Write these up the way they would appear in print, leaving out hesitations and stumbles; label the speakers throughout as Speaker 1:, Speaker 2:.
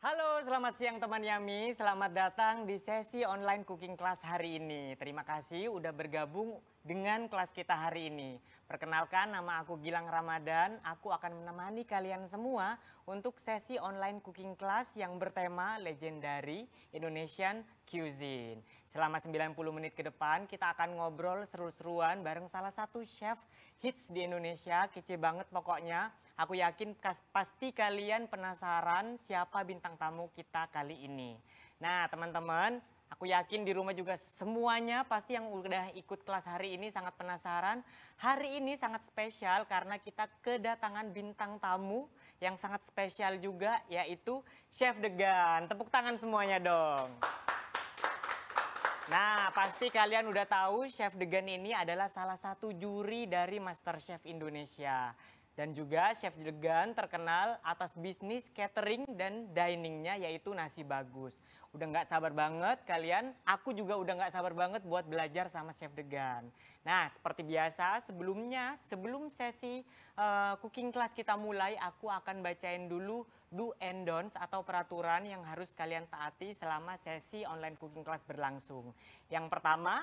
Speaker 1: Halo, selamat siang teman Yami. Selamat datang di sesi online cooking class hari ini. Terima kasih udah bergabung dengan kelas kita hari ini. Perkenalkan, nama aku Gilang Ramadan. Aku akan menemani kalian semua untuk sesi online cooking class yang bertema Legendary Indonesian Cuisine. Selama 90 menit ke depan kita akan ngobrol seru-seruan bareng salah satu chef hits di Indonesia. Kece banget pokoknya. Aku yakin pasti kalian penasaran siapa bintang tamu kita kali ini. Nah teman-teman, aku yakin di rumah juga semuanya pasti yang udah ikut kelas hari ini sangat penasaran. Hari ini sangat spesial karena kita kedatangan bintang tamu yang sangat spesial juga, yaitu Chef Degan. Tepuk tangan semuanya dong. Nah, pasti kalian udah tahu Chef Degan ini adalah salah satu juri dari MasterChef Indonesia. Dan juga Chef Degan terkenal atas bisnis catering dan diningnya, yaitu Nasi Bagus. Udah nggak sabar banget kalian, aku juga udah nggak sabar banget buat belajar sama Chef Degan. Nah, seperti biasa sebelum sesi cooking class kita mulai, aku akan bacain dulu do and don'ts atau peraturan yang harus kalian taati selama sesi online cooking class berlangsung. Yang pertama,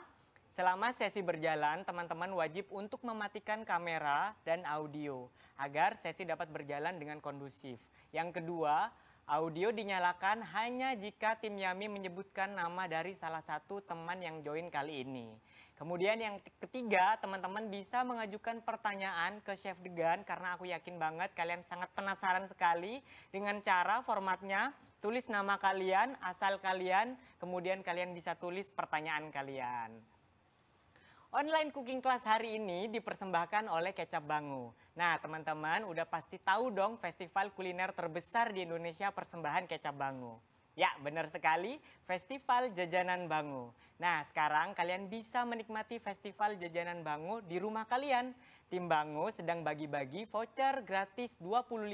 Speaker 1: selama sesi berjalan, teman-teman wajib untuk mematikan kamera dan audio agar sesi dapat berjalan dengan kondusif. Yang kedua, audio dinyalakan hanya jika tim Yami menyebutkan nama dari salah satu teman yang join kali ini. Kemudian yang ketiga, teman-teman bisa mengajukan pertanyaan ke Chef Degan karena aku yakin banget kalian sangat penasaran sekali dengan cara formatnya. Tulis nama kalian, asal kalian, kemudian kalian bisa tulis pertanyaan kalian. Online cooking class hari ini dipersembahkan oleh Kecap Bango. Nah teman-teman udah pasti tahu dong festival kuliner terbesar di Indonesia persembahan Kecap Bango. Ya benar sekali, Festival Jajanan Bango. Nah sekarang kalian bisa menikmati Festival Jajanan Bango di rumah kalian. Tim Bango sedang bagi-bagi voucher gratis 25.000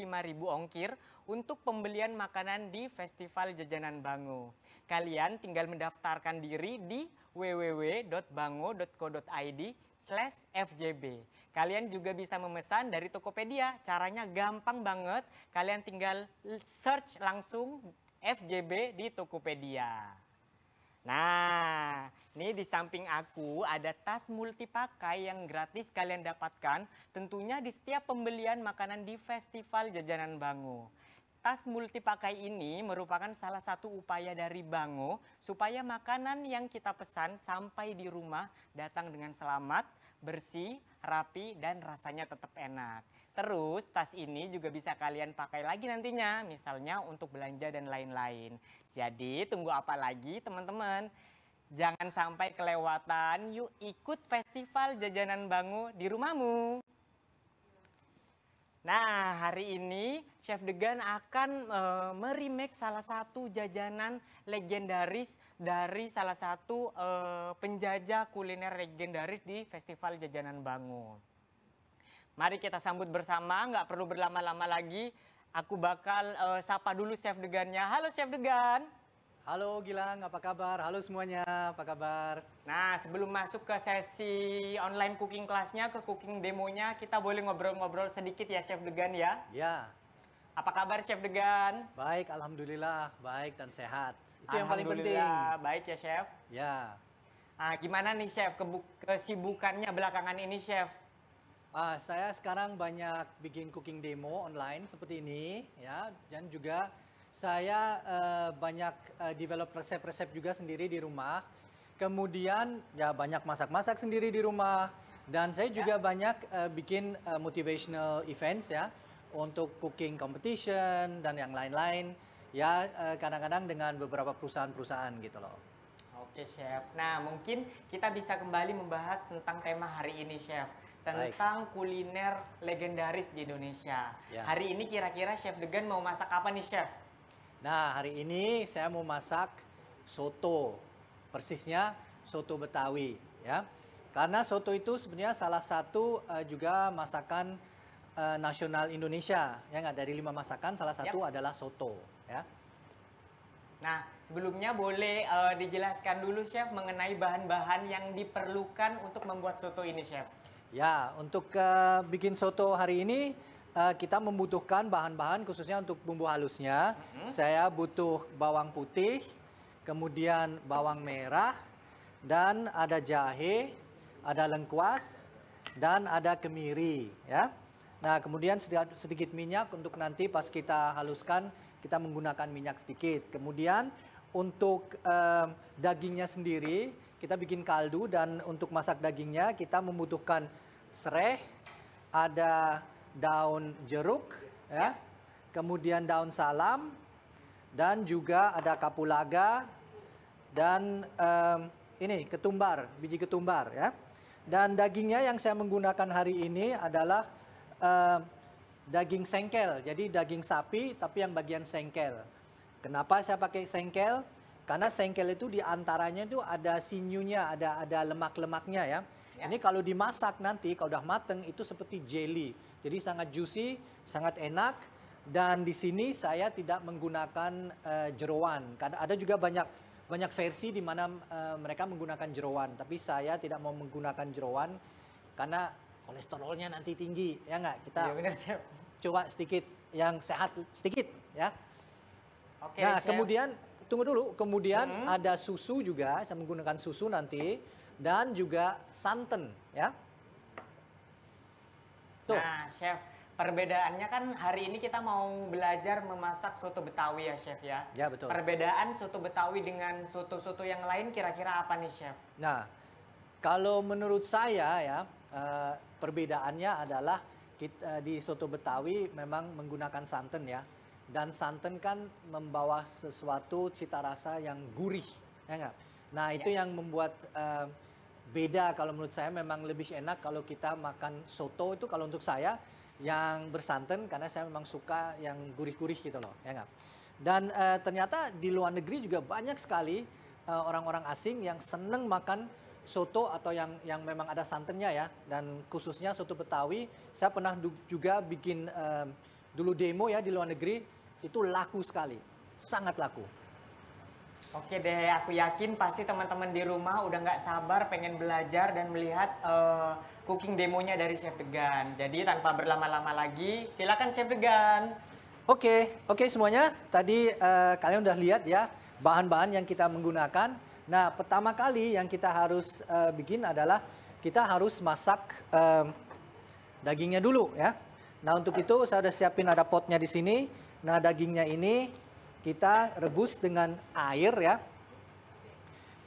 Speaker 1: ongkir untuk pembelian makanan di Festival Jajanan Bango. Kalian tinggal mendaftarkan diri di www.bango.co.id/FJB. Kalian juga bisa memesan dari Tokopedia. Caranya gampang banget. Kalian tinggal search langsung FJB di Tokopedia. Nah, ini di samping aku ada tas multipakai yang gratis kalian dapatkan tentunya di setiap pembelian makanan di Festival Jajanan Bango. Tas multipakai ini merupakan salah satu upaya dari Bango supaya makanan yang kita pesan sampai di rumah datang dengan selamat, bersih, rapi, dan rasanya tetap enak. Terus tas ini juga bisa kalian pakai lagi nantinya, misalnya untuk belanja dan lain-lain. Jadi tunggu apa lagi teman-teman? Jangan sampai kelewatan, yuk ikut Festival Jajanan Bango di rumahmu. Nah, hari ini Chef Degan akan meremake salah satu jajanan legendaris dari salah satu penjajah kuliner legendaris di Festival Jajanan Bango. Mari kita sambut bersama, nggak perlu berlama-lama lagi. Aku bakal sapa dulu Chef Degannya. Halo Chef Degan.
Speaker 2: Halo Gilang, apa kabar? Halo semuanya, apa kabar?
Speaker 1: Nah, sebelum masuk ke sesi online cooking class-nya, ke cooking demonya, kita boleh ngobrol-ngobrol sedikit ya Chef Degan ya?
Speaker 2: Ya.
Speaker 1: Apa kabar Chef Degan?
Speaker 2: Baik, alhamdulillah, baik dan sehat. Itu yang paling penting.
Speaker 1: Alhamdulillah, baik ya Chef.
Speaker 2: Ya.
Speaker 1: Nah, gimana nih Chef kesibukannya belakangan ini Chef?
Speaker 2: Saya sekarang banyak bikin cooking demo online seperti ini, ya, dan juga saya banyak develop resep-resep juga sendiri di rumah. Kemudian ya banyak masak-masak sendiri di rumah. Dan saya juga banyak bikin motivational events ya untuk cooking competition dan yang lain-lain. Ya kadang-kadang dengan beberapa perusahaan-perusahaan gitu loh.
Speaker 1: Oke Chef. Nah mungkin kita bisa kembali membahas tentang tema hari ini Chef. Tentang kuliner legendaris di Indonesia.
Speaker 2: Ya.
Speaker 1: Hari ini kira-kira Chef Degan mau masak apa nih Chef?
Speaker 2: Nah, hari ini saya mau masak soto. Persisnya soto Betawi, ya. Karena soto itu sebenarnya salah satu juga masakan nasional Indonesia. Ya nggak, dari 5 masakan salah satu adalah soto, ya.
Speaker 1: Nah, sebelumnya boleh dijelaskan dulu Chef mengenai bahan-bahan yang diperlukan untuk membuat soto ini Chef.
Speaker 2: Ya, untuk bikin soto hari ini kita membutuhkan bahan-bahan khususnya untuk bumbu halusnya. Saya butuh bawang putih, kemudian bawang merah, dan ada jahe, ada lengkuas, dan ada kemiri. Ya. Nah, kemudian sedikit minyak untuk nanti pas kita haluskan, kita menggunakan minyak sedikit. Kemudian untuk dagingnya sendiri, kita bikin kaldu, dan untuk masak dagingnya kita membutuhkan sereh, ada daun jeruk, ya, kemudian daun salam, dan juga ada kapulaga, dan ini ketumbar, biji ketumbar, ya. Dan dagingnya yang saya menggunakan hari ini adalah daging sengkel, jadi daging sapi tapi yang bagian sengkel. Kenapa saya pakai sengkel? Karena sengkel itu diantaranya itu ada sinyunya, ada lemak-lemaknya ya. Ini kalau dimasak nanti, kalau udah mateng itu seperti jelly, jadi sangat juicy, sangat enak. Dan di sini saya tidak menggunakan jeroan. Karena ada juga banyak versi di mana mereka menggunakan jeroan, tapi saya tidak mau menggunakan jeroan karena kolesterolnya nanti tinggi, ya nggak? Kita
Speaker 1: Iya, benar, Chef.
Speaker 2: coba sedikit yang sehat sedikit, ya.
Speaker 1: Oke,
Speaker 2: Nah,
Speaker 1: Chef.
Speaker 2: kemudian tunggu dulu, kemudian ada susu juga, saya menggunakan susu nanti, dan juga santan, ya. Tuh.
Speaker 1: Nah, Chef, perbedaannya kan hari ini kita mau belajar memasak soto Betawi ya, Chef ya.
Speaker 2: Ya, betul.
Speaker 1: Perbedaan soto Betawi dengan soto-soto yang lain kira-kira apa nih, Chef?
Speaker 2: Nah, kalau menurut saya ya, perbedaannya adalah di soto Betawi memang menggunakan santan ya. Dan santan kan membawa sesuatu cita rasa yang gurih, ya nggak? Nah, itu yang membuat beda kalau menurut saya, memang lebih enak kalau kita makan soto itu kalau untuk saya yang bersantan, karena saya memang suka yang gurih-gurih gitu loh, ya nggak? Dan ternyata di luar negeri juga banyak sekali orang-orang asing yang seneng makan soto atau yang memang ada santannya ya. Dan khususnya soto Betawi, saya pernah juga bikin dulu demo ya di luar negeri, itu laku sekali, sangat laku.
Speaker 1: Oke deh, aku yakin pasti teman-teman di rumah udah nggak sabar pengen belajar dan melihat cooking demonya dari Chef Degan. Jadi tanpa berlama-lama lagi, silakan Chef Degan.
Speaker 2: Oke semuanya. Tadi kalian udah lihat ya bahan-bahan yang kita menggunakan. Nah, pertama kali yang kita harus bikin adalah kita harus masak dagingnya dulu ya. Nah, untuk itu saya udah siapin, ada potnya di sini. Nah, dagingnya ini kita rebus dengan air ya.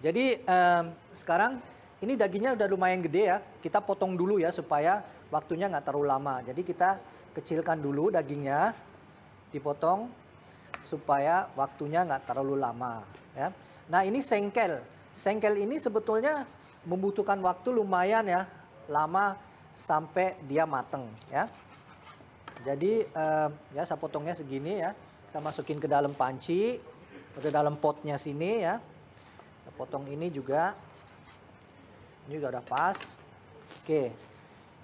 Speaker 2: Jadi sekarang ini dagingnya udah lumayan gede ya. Kita potong dulu ya supaya waktunya nggak terlalu lama. Jadi kita kecilkan dulu dagingnya, dipotong supaya waktunya nggak terlalu lama ya. Nah, ini sengkel. Sengkel ini sebetulnya membutuhkan waktu lumayan ya, lama sampai dia mateng ya. Jadi ya saya potongnya segini ya. Kita masukin ke dalam panci, ke dalam potnya sini ya. Kita potong ini juga. Ini juga udah pas. Oke.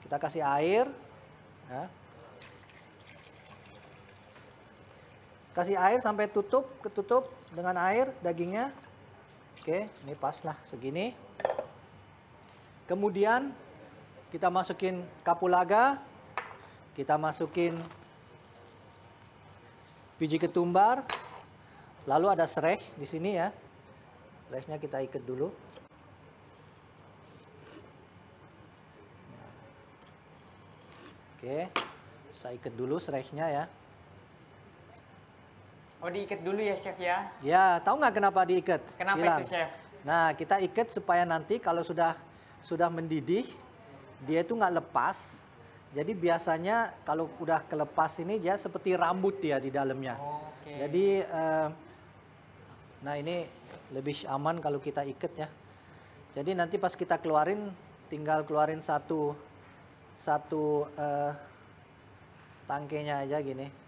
Speaker 2: Kita kasih air ya. Kasih air sampai ketutup dengan air dagingnya. Oke, ini pas lah segini. Kemudian kita masukin kapulaga, kita masukin biji ketumbar, lalu ada serai di sini ya. Serainya kita ikat dulu. Oke, saya ikat dulu serainya ya.
Speaker 1: Oh, diikat dulu ya, Chef ya?
Speaker 2: Ya, tahu nggak kenapa diikat?
Speaker 1: Kenapa
Speaker 2: Bilang.
Speaker 1: itu, Chef?
Speaker 2: Nah, kita ikat supaya nanti kalau sudah mendidih, dia itu nggak lepas. Jadi biasanya kalau udah kelepas ini dia seperti rambut dia di dalamnya.
Speaker 1: Oke.
Speaker 2: Jadi, nah ini lebih aman kalau kita ikat ya. Jadi nanti pas kita keluarin, tinggal keluarin satu tangkainya aja gini.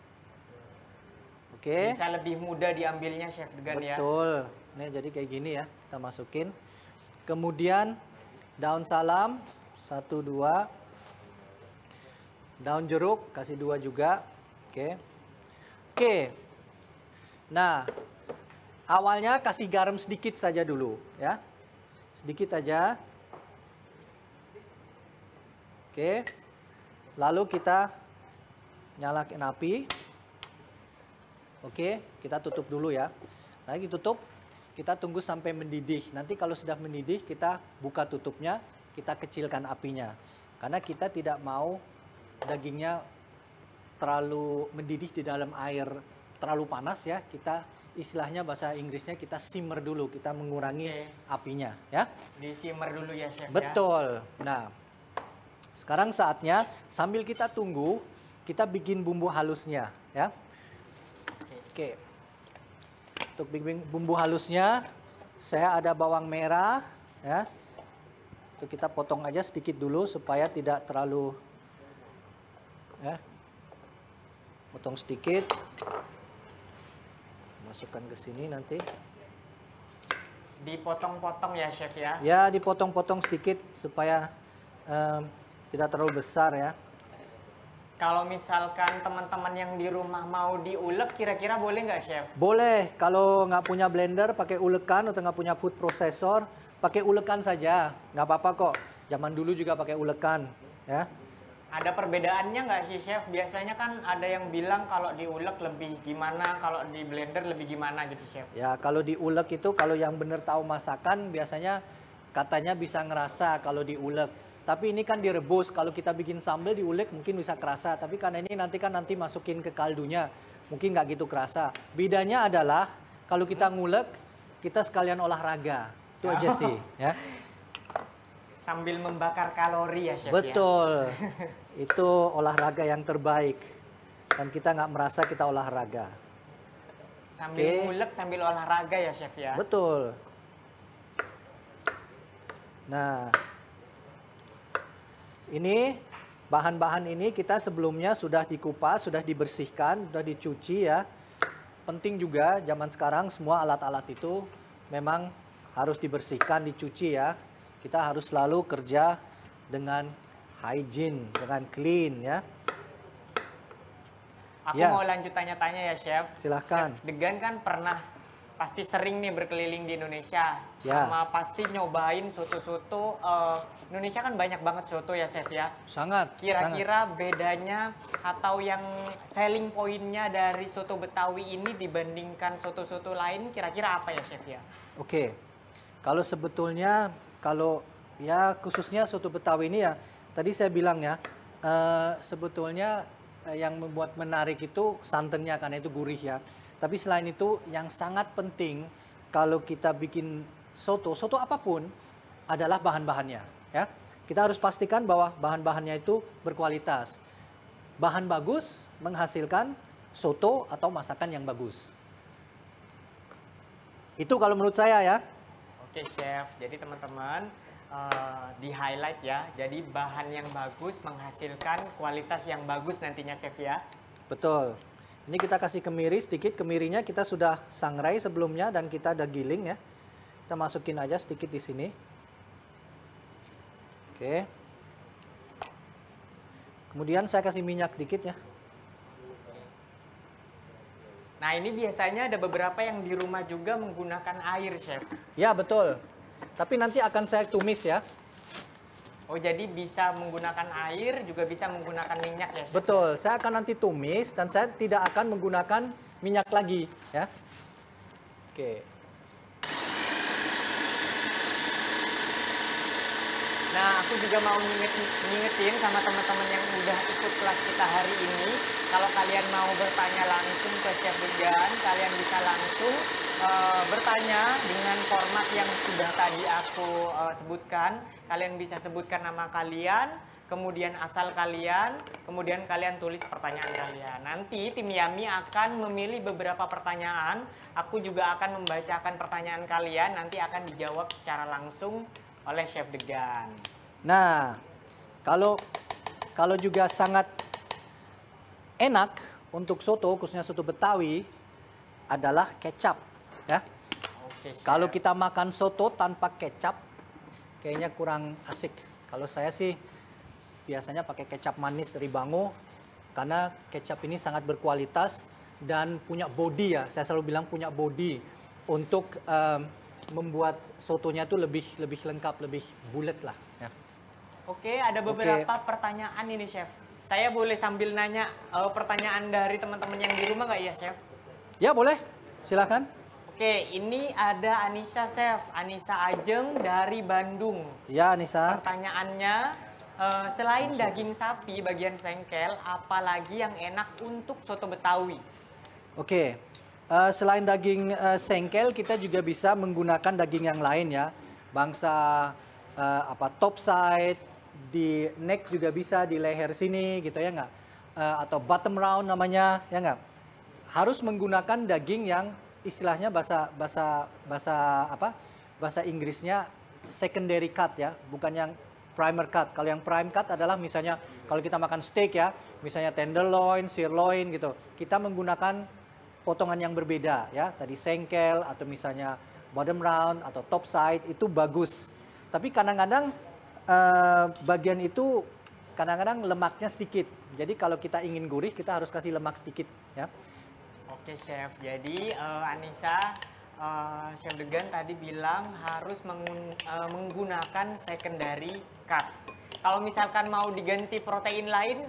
Speaker 2: Oke.
Speaker 1: Bisa lebih mudah diambilnya, Chef Degan ya?
Speaker 2: Betul. Nih jadi kayak gini ya, kita masukin. Kemudian daun salam 1, 2. Daun jeruk kasih 2 juga. Oke. Nah, awalnya kasih garam sedikit saja dulu ya. Sedikit aja. Oke. Lalu kita nyalakan api. Oke, kita tutup dulu ya. Lagi tutup, kita tunggu sampai mendidih. Nanti kalau sudah mendidih, kita buka tutupnya, kita kecilkan apinya. Karena kita tidak mau dagingnya terlalu mendidih di dalam air terlalu panas ya. Kita istilahnya bahasa Inggrisnya kita simmer dulu, kita mengurangi apinya ya.
Speaker 1: Di simmer dulu ya chef.
Speaker 2: Betul. Nah, sekarang saatnya sambil kita tunggu, kita bikin bumbu halusnya ya. Oke. Untuk bikin bumbu halusnya, saya ada bawang merah ya. Itu kita potong aja sedikit dulu supaya tidak terlalu ya. Potong sedikit. Masukkan ke sini nanti.
Speaker 1: Dipotong-potong ya chef ya.
Speaker 2: Ya, dipotong-potong sedikit supaya tidak terlalu besar ya.
Speaker 1: Kalau misalkan teman-teman yang di rumah mau diulek, kira-kira boleh nggak chef?
Speaker 2: Boleh, kalau nggak punya blender, pakai ulekan atau nggak punya food processor, pakai ulekan saja, nggak apa-apa kok. Zaman dulu juga pakai ulekan, ya.
Speaker 1: Ada perbedaannya nggak sih chef? Biasanya kan ada yang bilang kalau diulek lebih gimana, kalau di blender lebih gimana gitu chef?
Speaker 2: Ya, kalau diulek itu, kalau yang benar tahu masakan, biasanya katanya bisa ngerasa kalau diulek. Tapi ini kan direbus, kalau kita bikin sambal diulek mungkin bisa kerasa. Tapi karena ini nanti masukin ke kaldunya, mungkin nggak gitu kerasa. Bedanya adalah kalau kita ngulek, kita sekalian olahraga. Itu aja sih. Ya.
Speaker 1: Sambil membakar kalori ya chef.
Speaker 2: Betul. Itu olahraga yang terbaik. Dan kita nggak merasa kita olahraga.
Speaker 1: Sambil ngulek, sambil olahraga ya chef ya?
Speaker 2: Betul. Nah, ini bahan-bahan ini kita sebelumnya sudah dikupas, sudah dibersihkan, sudah dicuci ya. Penting juga zaman sekarang semua alat-alat itu memang harus dibersihkan, dicuci ya. Kita harus selalu kerja dengan hygiene, dengan clean ya.
Speaker 1: Aku mau lanjut tanya-tanya ya chef.
Speaker 2: Silahkan.
Speaker 1: Chef Degan kan pasti sering nih berkeliling di Indonesia, sama pasti nyobain soto-soto. Indonesia kan banyak banget soto ya chef ya.
Speaker 2: Sangat.
Speaker 1: Kira-kira bedanya atau yang selling pointnya dari soto Betawi ini dibandingkan soto-soto lain, kira-kira apa ya chef ya?
Speaker 2: Oke, kalau sebetulnya kalau ya khususnya soto Betawi ini ya, tadi saya bilang ya, sebetulnya yang membuat menarik itu santannya karena itu gurih ya. Tapi selain itu yang sangat penting kalau kita bikin soto apapun adalah bahan-bahannya ya. Kita harus pastikan bahwa bahan-bahannya itu berkualitas. Bahan bagus menghasilkan soto atau masakan yang bagus. Itu kalau menurut saya ya.
Speaker 1: Oke chef, jadi teman-teman di highlight ya. Jadi bahan yang bagus menghasilkan kualitas yang bagus nantinya chef ya.
Speaker 2: Betul. Ini kita kasih kemiri sedikit, kemirinya kita sudah sangrai sebelumnya dan kita ada giling ya. Kita masukin aja sedikit di sini. Oke. Kemudian saya kasih minyak dikit ya.
Speaker 1: Nah ini biasanya ada beberapa yang di rumah juga menggunakan air chef.
Speaker 2: Ya betul. Tapi nanti akan saya tumis ya.
Speaker 1: Oh jadi bisa menggunakan air, juga bisa menggunakan minyak ya chef?
Speaker 2: Betul, saya akan nanti tumis dan saya tidak akan menggunakan minyak lagi ya. Oke.
Speaker 1: Nah aku juga mau ngingetin sama teman-teman yang udah ikut kelas kita hari ini. Kalau kalian mau bertanya langsung ke Chef Degan, kalian bisa langsung bertanya dengan format yang sudah tadi aku sebutkan. Kalian bisa sebutkan nama kalian, kemudian asal kalian, kemudian kalian tulis pertanyaan kalian. Nanti tim Yami akan memilih beberapa pertanyaan. Aku juga akan membacakan pertanyaan kalian, nanti akan dijawab secara langsung oleh Chef Degan.
Speaker 2: Nah, kalau juga sangat enak untuk soto, khususnya soto Betawi, adalah kecap. Ya.
Speaker 1: Oke,
Speaker 2: kalau kita makan soto tanpa kecap, kayaknya kurang asik. Kalau saya sih biasanya pakai kecap manis dari Bango, karena kecap ini sangat berkualitas dan punya body ya. Saya selalu bilang punya body untuk membuat sotonya itu lebih lengkap, lebih bulat lah. Ya.
Speaker 1: Oke, ada beberapa pertanyaan ini, Chef. Saya boleh sambil nanya pertanyaan dari teman-teman yang di rumah nggak ya, Chef?
Speaker 2: Ya, boleh. Silakan.
Speaker 1: Oke, ini ada Anissa, Chef. Anissa Ajeng dari Bandung.
Speaker 2: Ya, Anissa.
Speaker 1: Pertanyaannya, selain daging sapi bagian sengkel, apalagi yang enak untuk soto Betawi?
Speaker 2: Oke. Selain daging sengkel, kita juga bisa menggunakan daging yang lain ya. Bangsa top side, di neck juga bisa, di leher sini gitu ya nggak? Atau bottom round namanya ya nggak? Harus menggunakan daging yang istilahnya bahasa Inggrisnya secondary cut ya, bukan yang primer cut. Kalau yang prime cut adalah misalnya kalau kita makan steak ya, misalnya tenderloin, sirloin gitu. Kita menggunakan potongan yang berbeda ya, tadi sengkel atau misalnya bottom round atau top side itu bagus. Tapi kadang-kadang bagian itu kadang-kadang lemaknya sedikit. Jadi kalau kita ingin gurih kita harus kasih lemak sedikit ya.
Speaker 1: Oke, Chef. Jadi Anissa, Chef Degan tadi bilang harus menggunakan secondary cut. Kalau misalkan mau diganti protein lain,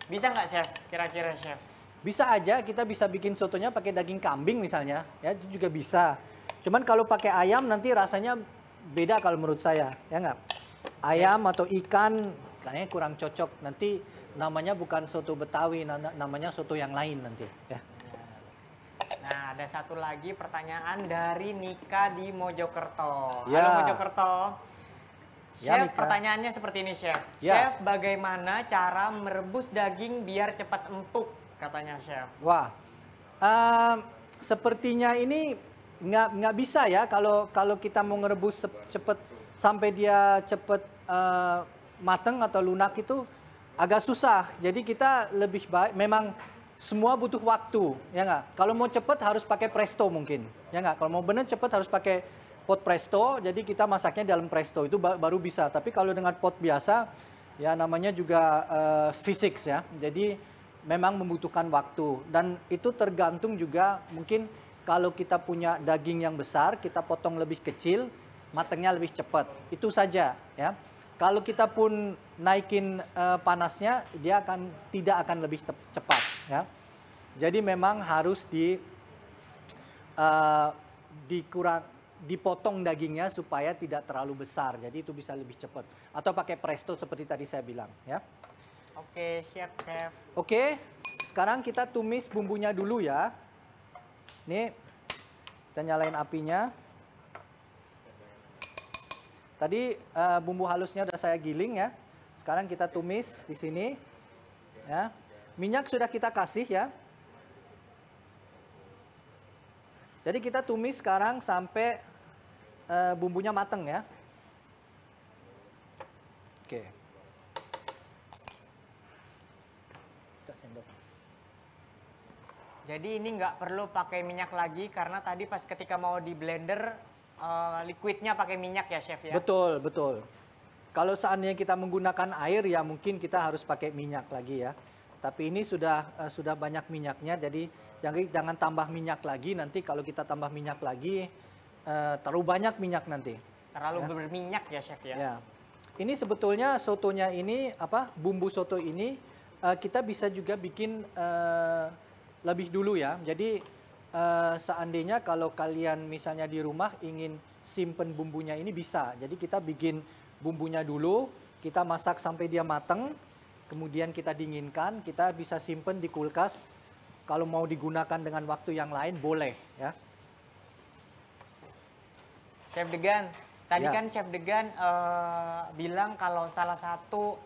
Speaker 1: bisa nggak, Chef? Kira-kira, Chef?
Speaker 2: Bisa aja, kita bisa bikin sotonya pakai daging kambing misalnya, ya itu juga bisa. Cuman kalau pakai ayam nanti rasanya beda kalau menurut saya, ya nggak? Ayam atau ikan kayaknya kurang cocok. Nanti namanya bukan soto Betawi, namanya soto yang lain nanti. Ya.
Speaker 1: Nah, ada satu lagi pertanyaan dari Nika di Mojokerto.
Speaker 2: Ya.
Speaker 1: Halo Mojokerto.
Speaker 2: Ya,
Speaker 1: Chef,
Speaker 2: Nika.
Speaker 1: pertanyaannya seperti ini, Chef.
Speaker 2: Ya.
Speaker 1: Chef, bagaimana cara merebus daging biar cepat empuk? Katanya, Chef.
Speaker 2: Wah, sepertinya ini nggak bisa ya kalau kita mau ngerebus cepet sampai dia cepet mateng atau lunak itu agak susah. Jadi kita lebih baik memang semua butuh waktu, ya nggak? Kalau mau cepet harus pakai presto mungkin, ya nggak? Kalau mau bener cepet harus pakai pot presto. Jadi kita masaknya dalam presto itu baru bisa. Tapi kalau dengan pot biasa, ya namanya juga physics ya. Jadi memang membutuhkan waktu dan itu tergantung juga mungkin kalau kita punya daging yang besar, kita potong lebih kecil, matangnya lebih cepat. Itu saja ya. Kalau kita pun naikin panasnya, dia tidak akan lebih cepat ya. Jadi memang harus dipotong dagingnya supaya tidak terlalu besar. Jadi itu bisa lebih cepat. Atau pakai presto seperti tadi saya bilang ya.
Speaker 1: Oke, siap, Chef.
Speaker 2: Oke, sekarang kita tumis bumbunya dulu ya. Nih, kita nyalain apinya. Tadi bumbu halusnya udah saya giling ya. Sekarang kita tumis di sini. Ya. Minyak sudah kita kasih ya. Jadi kita tumis sekarang sampai bumbunya mateng ya. Oke. Kita sendok.
Speaker 1: Jadi ini nggak perlu pakai minyak lagi karena tadi pas ketika mau di blender liquidnya pakai minyak ya, Chef ya?
Speaker 2: Betul, betul. Kalau seandainya kita menggunakan air ya mungkin kita harus pakai minyak lagi ya. Tapi ini sudah banyak minyaknya, jadi jangan tambah minyak lagi. Nanti kalau kita tambah minyak lagi terlalu banyak minyak nanti.
Speaker 1: Terlalu berminyak ya, Chef ya?
Speaker 2: Ya. Ini sebetulnya sotonya ini bumbu soto ini kita bisa juga bikin lebih dulu ya. Jadi seandainya kalau kalian misalnya di rumah ingin simpen bumbunya ini bisa. Jadi kita bikin bumbunya dulu, kita masak sampai dia matang, kemudian kita dinginkan, kita bisa simpen di kulkas. Kalau mau digunakan dengan waktu yang lain boleh ya.
Speaker 1: Chef Degan, tadi
Speaker 2: Ya.
Speaker 1: kan Chef Degan bilang kalau salah satu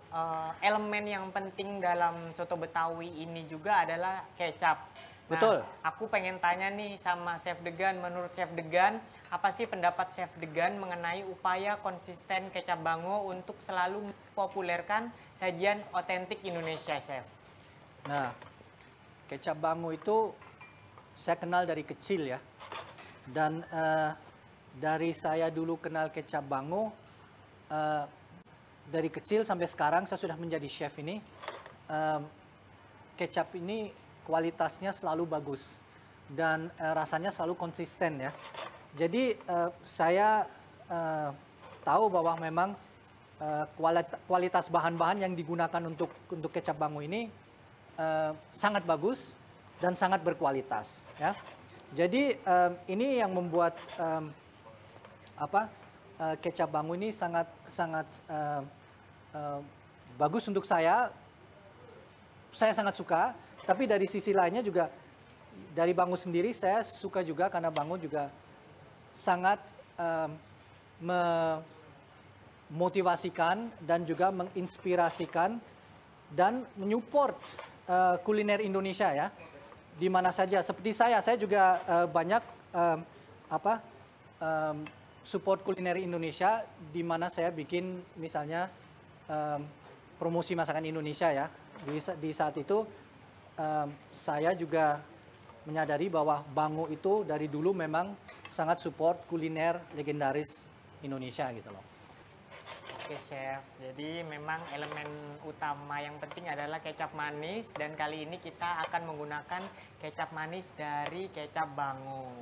Speaker 1: elemen yang penting dalam soto Betawi ini juga adalah kecap. Nah,
Speaker 2: Betul.
Speaker 1: aku pengen tanya nih sama Chef Degan, menurut Chef Degan, apa sih pendapat Chef Degan mengenai upaya konsisten Kecap Bango untuk selalu mempopulerkan sajian otentik Indonesia, Chef?
Speaker 2: Nah, kecap Bango itu saya kenal dari kecil ya. Dan dari saya dulu kenal kecap Bango, dari kecil sampai sekarang saya sudah menjadi chef ini, kecap ini kualitasnya selalu bagus dan rasanya selalu konsisten ya. Jadi saya tahu bahwa memang kualitas bahan-bahan yang digunakan untuk kecap Bango ini sangat bagus dan sangat berkualitas. Ya. Jadi ini yang membuat kecap Bango ini sangat bagus untuk saya. Saya sangat suka. Tapi dari sisi lainnya juga dari Bango sendiri saya suka juga karena Bango juga sangat memotivasikan dan juga menginspirasikan dan menyupport kuliner Indonesia ya. Di mana saja seperti saya juga banyak support kuliner Indonesia di mana saya bikin misalnya promosi masakan Indonesia ya. Di saat itu saya juga menyadari bahwa Bango itu dari dulu memang sangat support kuliner legendaris Indonesia gitu loh.
Speaker 1: Oke Chef, jadi memang elemen utama yang penting adalah kecap manis dan kali ini kita akan menggunakan kecap manis dari kecap Bango.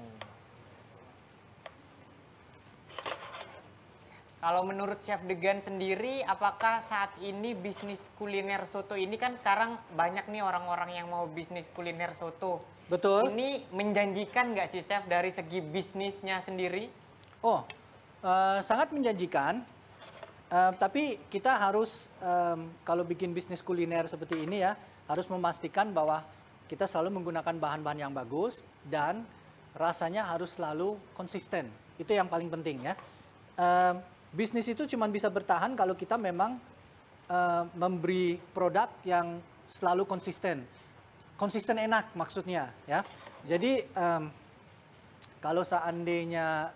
Speaker 1: Kalau menurut Chef Degan sendiri, apakah saat ini bisnis kuliner soto ini kan sekarang banyak nih orang-orang yang mau bisnis kuliner soto.
Speaker 2: Betul.
Speaker 1: Ini menjanjikan nggak sih Chef dari segi bisnisnya sendiri?
Speaker 2: Oh, sangat menjanjikan. Tapi kita harus kalau bikin bisnis kuliner seperti ini ya, harus memastikan bahwa kita selalu menggunakan bahan-bahan yang bagus dan rasanya harus selalu konsisten. Itu yang paling penting ya. Bisnis itu cuma bisa bertahan kalau kita memang memberi produk yang selalu konsisten. Konsisten enak maksudnya ya. Jadi kalau seandainya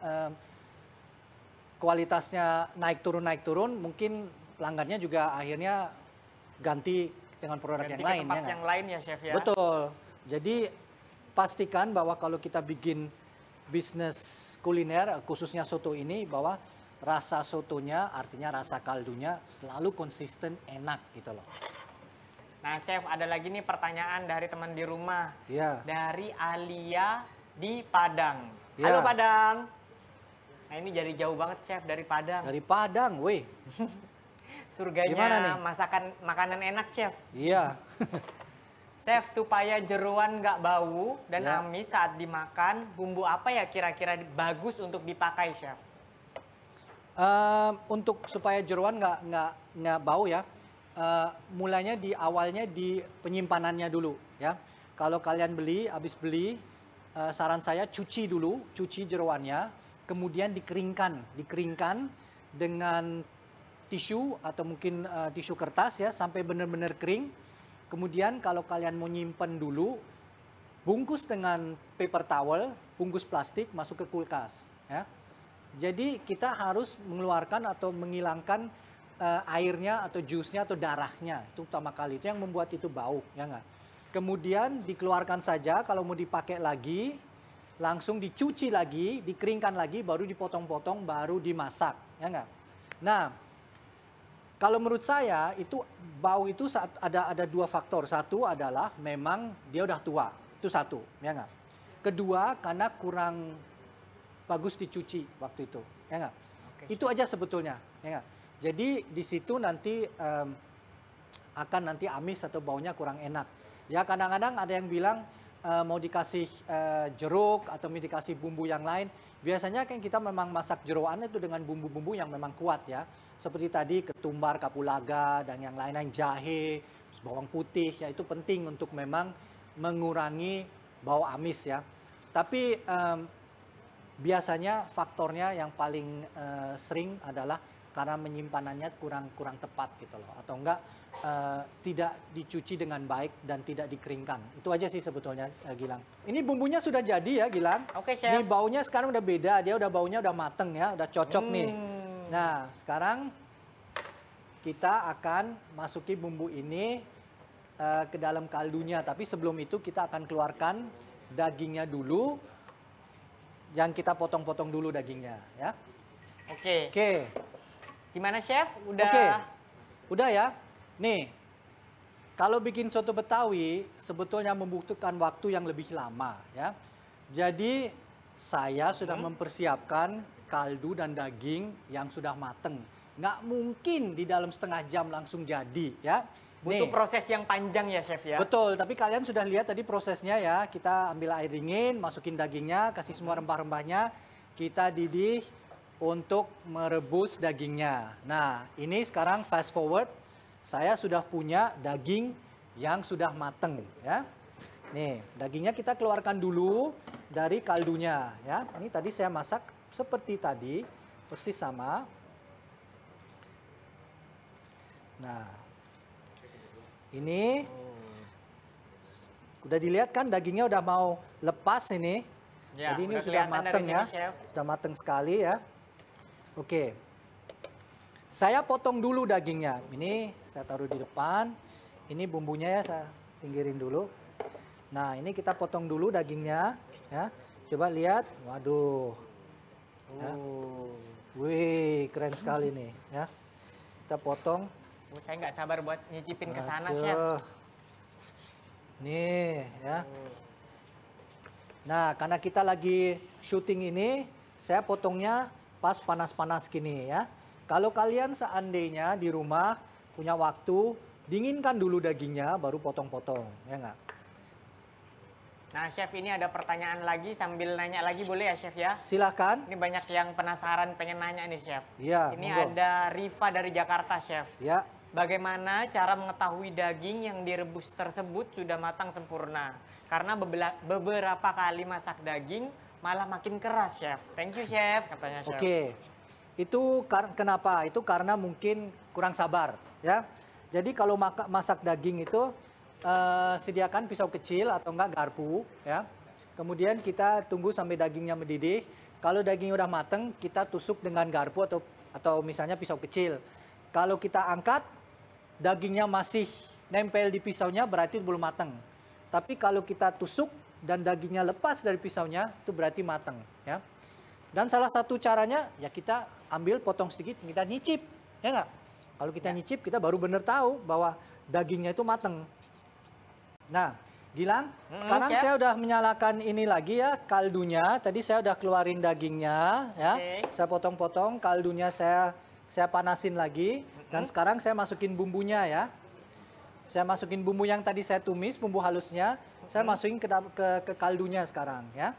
Speaker 2: kualitasnya naik turun, mungkin pelanggannya juga akhirnya ganti dengan produk yang lain.
Speaker 1: Ganti ke tempat yang lain ya Chef ya?
Speaker 2: Betul. Jadi pastikan bahwa kalau kita bikin bisnis kuliner, khususnya soto ini, bahwa rasa sotonya, artinya rasa kaldunya selalu konsisten enak gitu loh.
Speaker 1: Nah Chef, ada lagi nih pertanyaan dari teman di rumah.
Speaker 2: Iya.
Speaker 1: Dari Alia di Padang.
Speaker 2: Ya.
Speaker 1: Halo Padang. Nah ini jadi jauh banget Chef dari Padang.
Speaker 2: Dari Padang, weh.
Speaker 1: Surganya makanan enak Chef.
Speaker 2: Iya.
Speaker 1: Chef, supaya jeroan nggak bau dan
Speaker 2: Ya.
Speaker 1: amis saat dimakan, bumbu apa ya kira-kira bagus untuk dipakai Chef?
Speaker 2: Untuk supaya jeroan nggak bau ya, mulanya di awalnya di penyimpanannya dulu ya. Kalau kalian habis beli, saran saya cuci dulu, cuci jeroannya, kemudian dikeringkan dengan tisu atau mungkin tisu kertas ya sampai benar-benar kering. Kemudian kalau kalian mau nyimpen dulu, bungkus dengan paper towel, bungkus plastik, masuk ke kulkas ya. Jadi kita harus mengeluarkan atau menghilangkan airnya atau jusnya atau darahnya. Itu utama kali, itu yang membuat itu bau, ya nggak? Kemudian dikeluarkan saja, kalau mau dipakai lagi, langsung dicuci lagi, dikeringkan lagi, baru dipotong-potong, baru dimasak, ya nggak? Nah, kalau menurut saya itu bau itu ada dua faktor. Satu adalah memang dia udah tua, itu satu, ya nggak? Kedua, karena kurang bagus dicuci waktu itu, ya nggak?
Speaker 1: Oke.
Speaker 2: Itu aja sebetulnya, ya nggak? Jadi di situ nanti akan nanti amis atau baunya kurang enak. Ya kadang-kadang ada yang bilang mau dikasih jeruk atau mau dikasih bumbu yang lain. Biasanya kan kita memang masak jeroan itu dengan bumbu-bumbu yang memang kuat ya. Seperti tadi ketumbar, kapulaga dan yang lain-lain, jahe, bawang putih ya, itu penting untuk memang mengurangi bau amis ya. Tapi biasanya faktornya yang paling sering adalah karena menyimpanannya kurang tepat gitu loh, atau enggak tidak dicuci dengan baik dan tidak dikeringkan. Itu aja sih sebetulnya Gilang. Ini bumbunya sudah jadi ya Gilang.
Speaker 1: Oke Chef.
Speaker 2: Ini baunya sekarang udah beda, dia udah baunya udah mateng ya, udah cocok nih. Nah sekarang kita akan masuki bumbu ini ke dalam kaldunya, tapi sebelum itu kita akan keluarkan dagingnya dulu. Yang kita potong-potong dulu dagingnya ya.
Speaker 1: Oke.
Speaker 2: Oke.
Speaker 1: Gimana Chef? Udah?
Speaker 2: Oke. Udah ya. Nih. Kalau bikin soto Betawi sebetulnya membutuhkan waktu yang lebih lama ya. Jadi saya sudah mempersiapkan kaldu dan daging yang sudah mateng. nggak mungkin di dalam setengah jam langsung jadi ya.
Speaker 1: Butuh
Speaker 2: Nih,
Speaker 1: proses yang panjang ya chef ya.
Speaker 2: betul, tapi kalian sudah lihat tadi prosesnya ya. Kita ambil air dingin, masukin dagingnya, kasih semua rempah-rempahnya, kita didih untuk merebus dagingnya. Nah, ini sekarang fast forward, saya sudah punya daging yang sudah mateng ya. Nih, dagingnya kita keluarkan dulu dari kaldunya ya. Ini tadi saya masak seperti tadi, persis sama. Nah, ini udah dilihat kan dagingnya udah mau lepas ini.
Speaker 1: Ya,
Speaker 2: Jadi ini
Speaker 1: udah
Speaker 2: sudah
Speaker 1: kelihatan dari
Speaker 2: mateng
Speaker 1: sini,
Speaker 2: ya.
Speaker 1: Chef.
Speaker 2: Sudah mateng sekali ya. Oke. Saya potong dulu dagingnya. Ini saya taruh di depan. Ini bumbunya ya saya singkirin dulu. Nah, ini kita potong dulu dagingnya ya. Coba lihat. Waduh. Ya. Wih, keren sekali nih ya. Kita potong.
Speaker 1: Saya nggak sabar buat nyicipin ke sana,
Speaker 2: Aduh.
Speaker 1: chef.
Speaker 2: Nih ya. Nah, karena kita lagi syuting ini, saya potongnya pas panas-panas gini ya. Kalau kalian seandainya di rumah punya waktu, dinginkan dulu dagingnya, baru potong-potong, ya nggak?
Speaker 1: Nah, chef ini ada pertanyaan lagi sambil nanya lagi boleh ya, chef ya?
Speaker 2: Silahkan.
Speaker 1: Ini banyak yang penasaran pengen nanya nih, chef.
Speaker 2: Iya,
Speaker 1: Ini
Speaker 2: monggo.
Speaker 1: ada Riva dari Jakarta, chef.
Speaker 2: Ya,
Speaker 1: Bagaimana cara mengetahui daging yang direbus tersebut sudah matang sempurna? Karena beberapa kali masak daging malah makin keras, chef. Thank you, chef, katanya chef.
Speaker 2: oke. Itu kenapa? Itu karena mungkin kurang sabar, ya. Jadi kalau masak daging itu sediakan pisau kecil atau enggak garpu, ya. Kemudian kita tunggu sampai dagingnya mendidih. Kalau daging udah mateng, kita tusuk dengan garpu atau misalnya pisau kecil. Kalau kita angkat, dagingnya masih nempel di pisaunya, berarti belum mateng. Tapi kalau kita tusuk dan dagingnya lepas dari pisaunya, itu berarti mateng, ya. Dan salah satu caranya, ya kita ambil potong sedikit, kita nyicip, ya nggak? Kalau kita nyicip, kita baru benar tahu bahwa dagingnya itu mateng. Nah, Gilang, sekarang
Speaker 1: Chef.
Speaker 2: saya udah menyalakan ini lagi ya, kaldunya. Tadi saya udah keluarin dagingnya, ya.
Speaker 1: Oke.
Speaker 2: Saya potong-potong, kaldunya saya panasin lagi. Dan sekarang saya masukin bumbunya ya. Saya masukin bumbu yang tadi saya tumis, bumbu halusnya. Saya masukin ke kaldunya sekarang ya.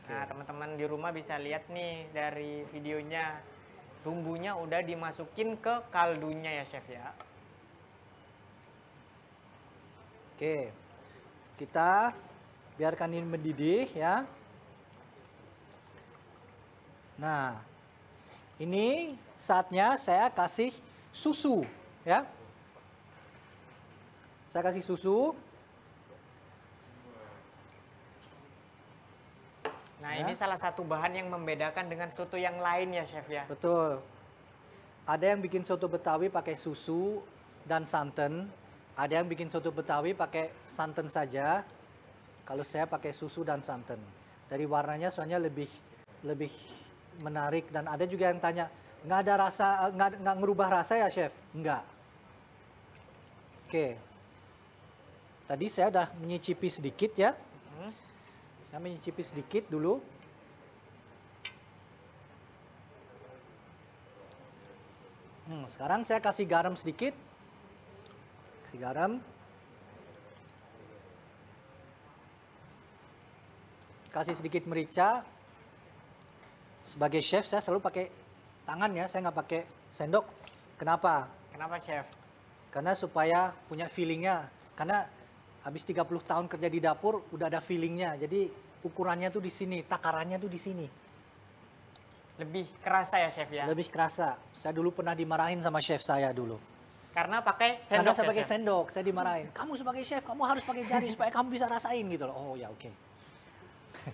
Speaker 1: Nah, teman-teman di rumah bisa lihat nih dari videonya. Bumbunya udah dimasukin ke kaldunya ya, chef ya.
Speaker 2: Oke, kita biarkan ini mendidih ya. Nah, ini saatnya saya kasih susu ya. Saya kasih susu.
Speaker 1: Nah,
Speaker 2: Ya.
Speaker 1: ini salah satu bahan yang membedakan dengan soto yang lain ya, chef ya.
Speaker 2: Betul. Ada yang bikin soto Betawi pakai susu dan santan. Ada yang bikin soto Betawi pakai santan saja. Kalau saya pakai susu dan santan. Dari warnanya soalnya lebih menarik. Dan ada juga yang tanya, nggak ada rasa, nggak ngerubah rasa ya chef? Nggak. Oke. Tadi saya udah menyicipi sedikit ya. Saya menyicipi sedikit dulu. Sekarang saya kasih garam sedikit. Kasih garam. Kasih sedikit merica. Sebagai chef saya selalu pakai tangan ya, saya nggak pakai sendok. Kenapa?
Speaker 1: Kenapa, chef?
Speaker 2: Karena supaya punya feelingnya. Karena habis 30 tahun kerja di dapur udah ada feelingnya. Jadi ukurannya tuh di sini, takarannya tuh di sini.
Speaker 1: Lebih kerasa ya, chef ya?
Speaker 2: Lebih kerasa. Saya dulu pernah dimarahin sama chef saya dulu.
Speaker 1: Karena pakai
Speaker 2: Karena
Speaker 1: sendok
Speaker 2: saya
Speaker 1: ya,
Speaker 2: pakai
Speaker 1: chef?
Speaker 2: sendok, saya dimarahin. Kamu sebagai chef, kamu harus pakai jari supaya kamu bisa rasain gitu loh. Oh ya oke.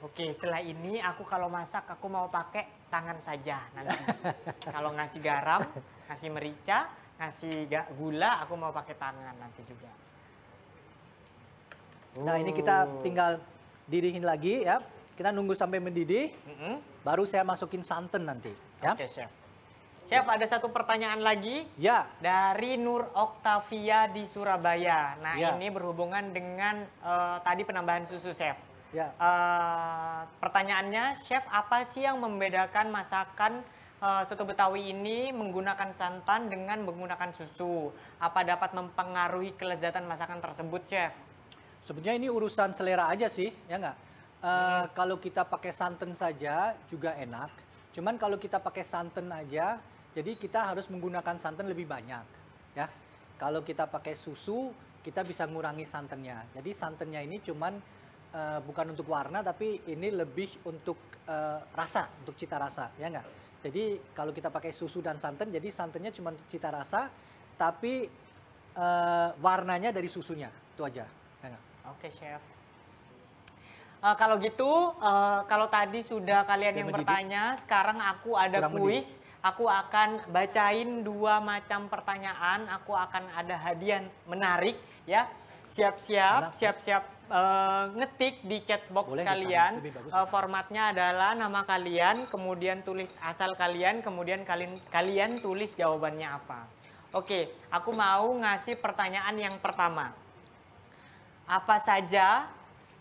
Speaker 1: Oke, setelah ini aku kalau masak aku mau pakai tangan saja nanti. Kalau ngasih garam, ngasih merica, ngasih gula, aku mau pakai tangan nanti juga.
Speaker 2: Nah ini kita tinggal didihin lagi ya. Kita nunggu sampai mendidih, baru saya masukin santan nanti. Ya.
Speaker 1: Oke, chef. Chef, ada satu pertanyaan lagi
Speaker 2: Ya.
Speaker 1: dari Nur Oktavia di Surabaya. Nah,
Speaker 2: Ya.
Speaker 1: ini berhubungan dengan tadi penambahan susu, chef.
Speaker 2: Ya.
Speaker 1: Pertanyaannya, chef, apa sih yang membedakan masakan soto Betawi ini menggunakan santan dengan menggunakan susu. Apa dapat mempengaruhi kelezatan masakan tersebut, Chef?
Speaker 2: Sebenarnya ini urusan selera aja sih, ya nggak? Kalau kita pakai santan saja juga enak. Cuman kalau kita pakai santan aja, jadi kita harus menggunakan santan lebih banyak, ya. Kalau kita pakai susu, kita bisa ngurangi santannya. Jadi santannya ini cuman bukan untuk warna, tapi ini lebih untuk rasa, untuk cita rasa, ya nggak? Jadi kalau kita pakai susu dan santan, jadi santannya cuma cita rasa, tapi warnanya dari susunya, itu aja. Ya nggak?
Speaker 1: Oke, Chef. Kalau gitu, kalau tadi sudah kalian yang bertanya, sekarang aku ada kuis. Aku akan bacain 2 macam pertanyaan. Aku akan ada hadiah menarik, ya. Siap-siap ngetik di chat box kalian. Formatnya adalah nama kalian, kemudian tulis asal kalian, kemudian kalian tulis jawabannya apa. Oke, aku mau ngasih pertanyaan yang pertama. Apa saja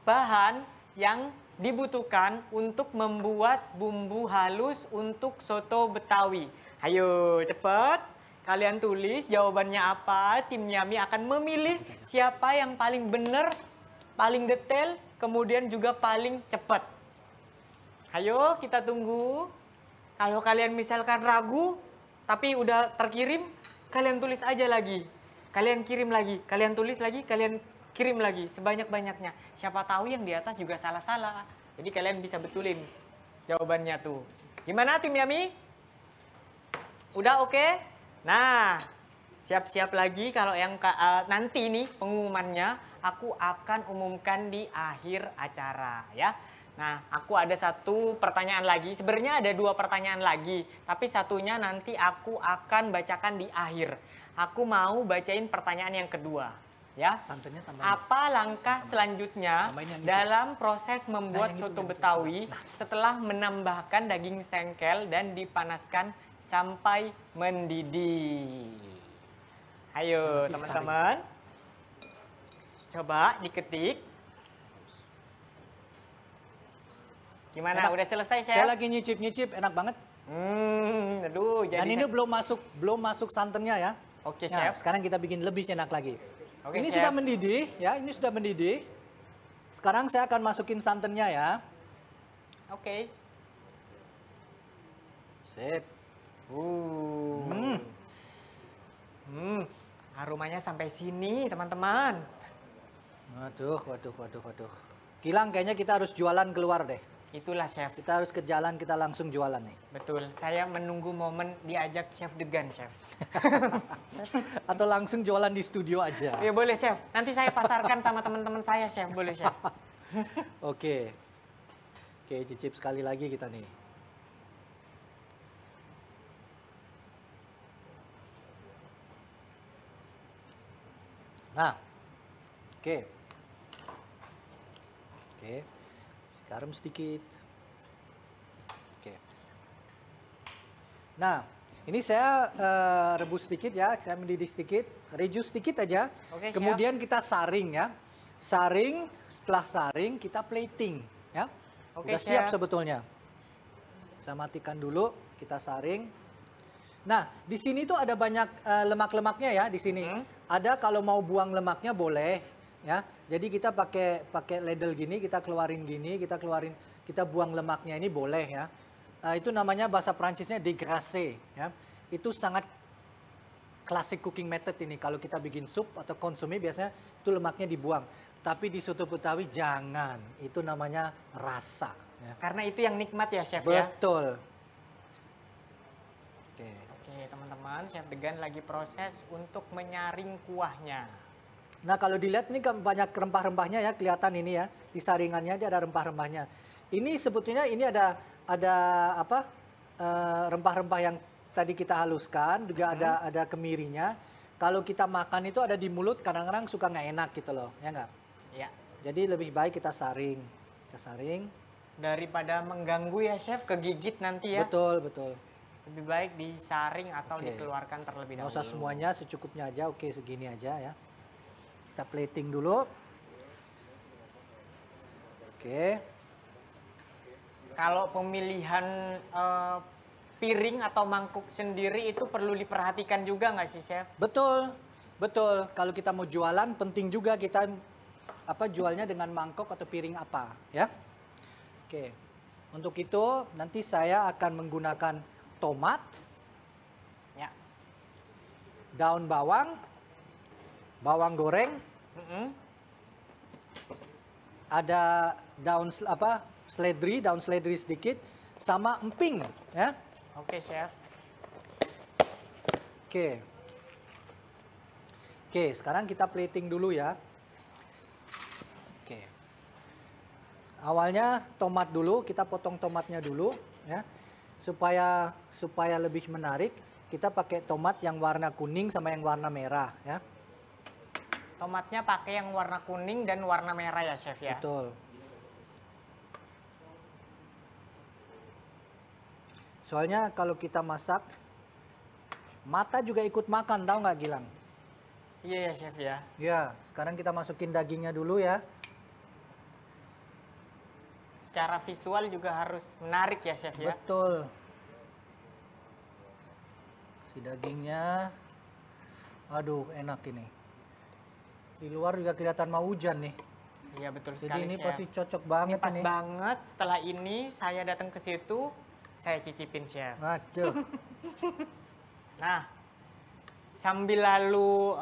Speaker 1: bahan yang dibutuhkan untuk membuat bumbu halus untuk soto Betawi? Ayo cepet, kalian tulis jawabannya apa. Tim Yami akan memilih siapa yang paling benar, paling detail, kemudian juga paling cepat. Ayo kita tunggu. Kalau kalian misalkan ragu, tapi udah terkirim, kalian tulis aja lagi. Kalian kirim lagi, kalian tulis lagi, kalian kirim lagi sebanyak-banyaknya. Siapa tahu yang di atas juga salah-salah. Jadi kalian bisa betulin jawabannya tuh. Gimana tim Yami? Udah oke? Nah, siap-siap lagi kalau yang nanti nih pengumumannya aku akan umumkan di akhir acara ya. Nah, aku ada 1 pertanyaan lagi. Sebenarnya ada 2 pertanyaan lagi, tapi satunya nanti aku akan bacakan di akhir. Aku mau bacain pertanyaan yang kedua. Ya, apa langkah selanjutnya dalam proses membuat soto Betawi setelah menambahkan daging sengkel dan dipanaskan sampai mendidih? Ayo teman-teman, coba diketik. Gimana? Udah selesai, Chef?
Speaker 2: Saya lagi nyicip-nyicip, enak banget.
Speaker 1: Aduh, jadi
Speaker 2: dan ini belum masuk santannya ya.
Speaker 1: Oke, Chef.
Speaker 2: Sekarang kita bikin lebih enak lagi.
Speaker 1: Oke,
Speaker 2: ini
Speaker 1: Chef.
Speaker 2: sudah mendidih ya, ini sudah mendidih. Sekarang saya akan masukin santannya ya.
Speaker 1: Oke.
Speaker 2: Sip.
Speaker 1: Aromanya sampai sini, teman-teman.
Speaker 2: Waduh. Gilang, kayaknya kita harus jualan keluar deh.
Speaker 1: Itulah, Chef.
Speaker 2: Kita harus ke jalan, kita langsung jualan nih.
Speaker 1: Betul, saya menunggu momen diajak Chef Degan, Chef.
Speaker 2: Atau langsung jualan di studio aja.
Speaker 1: Ya boleh, Chef. Nanti saya pasarkan sama teman-teman saya, Chef. Boleh, Chef.
Speaker 2: Oke, cicip sekali lagi kita nih. Nah, oke. Garam sedikit. Oke. Nah, ini saya rebus sedikit ya, saya mendidih sedikit, reduce sedikit aja.
Speaker 1: Oke,
Speaker 2: kemudian kita saring ya. Saring, setelah saring kita plating ya.
Speaker 1: Oke,
Speaker 2: Udah siap sebetulnya. Saya matikan dulu, kita saring. Nah, di sini tuh ada banyak lemak-lemaknya ya di sini. Ada kalau mau buang lemaknya boleh ya. Jadi kita pakai ladle gini, kita keluarin gini, kita buang lemaknya ini boleh ya. Itu namanya bahasa Prancisnya dégraisser ya. Itu sangat classic cooking method ini. Kalau kita bikin sup atau konsumé biasanya itu lemaknya dibuang. Tapi di soto Betawi jangan. Itu namanya rasa ya.
Speaker 1: Karena itu yang nikmat ya, Chef ya.
Speaker 2: Betul.
Speaker 1: Oke, teman-teman, Chef Degan lagi proses untuk menyaring kuahnya.
Speaker 2: Nah, kalau dilihat ini banyak rempah-rempahnya ya, kelihatan ini ya. Di saringannya dia ada rempah-rempahnya. Ini sebetulnya ini ada apa? Rempah-rempah yang tadi kita haluskan, juga ada kemirinya. Kalau kita makan itu ada di mulut, kadang-kadang suka nggak enak gitu loh, ya nggak?
Speaker 1: Ya.
Speaker 2: Jadi lebih baik kita saring. Kita saring.
Speaker 1: Daripada mengganggu ya, Chef, kegigit nanti ya.
Speaker 2: Betul.
Speaker 1: Lebih baik disaring atau dikeluarkan terlebih dahulu.
Speaker 2: Nggak usah semuanya, secukupnya aja. Oke, segini aja ya. Kita plating dulu. Oke.
Speaker 1: Kalau pemilihan piring atau mangkuk sendiri itu perlu diperhatikan juga nggak sih, Chef?
Speaker 2: Betul, betul. Kalau kita mau jualan, penting juga kita jualnya dengan mangkok atau piring apa, ya. Oke, untuk itu nanti saya akan menggunakan tomat,
Speaker 1: Ya.
Speaker 2: daun bawang, bawang goreng, ada daun seledri sedikit, sama emping, ya.
Speaker 1: Oke, Chef.
Speaker 2: Oke. Oke, sekarang kita plating dulu ya. Oke. Awalnya tomat dulu, kita potong tomatnya dulu ya. Supaya lebih menarik, kita pakai tomat yang warna kuning sama yang warna merah ya.
Speaker 1: Tomatnya pakai yang warna kuning dan warna merah ya, Chef ya?
Speaker 2: Betul. Soalnya kalau kita masak, mata juga ikut makan, tahu nggak Gilang?
Speaker 1: Iya ya, Chef ya.
Speaker 2: Ya, sekarang kita masukin dagingnya dulu ya.
Speaker 1: Secara visual juga harus menarik ya, Chef ya?
Speaker 2: Betul. Si dagingnya, aduh enak ini. Di luar juga kelihatan mau hujan nih.
Speaker 1: Iya betul
Speaker 2: Jadi
Speaker 1: sekali,
Speaker 2: ini
Speaker 1: Chef.
Speaker 2: pasti cocok banget
Speaker 1: Ini pas
Speaker 2: ini.
Speaker 1: banget. Setelah ini saya datang ke situ, saya cicipin, Chef.
Speaker 2: Aduh.
Speaker 1: Nah, sambil lalu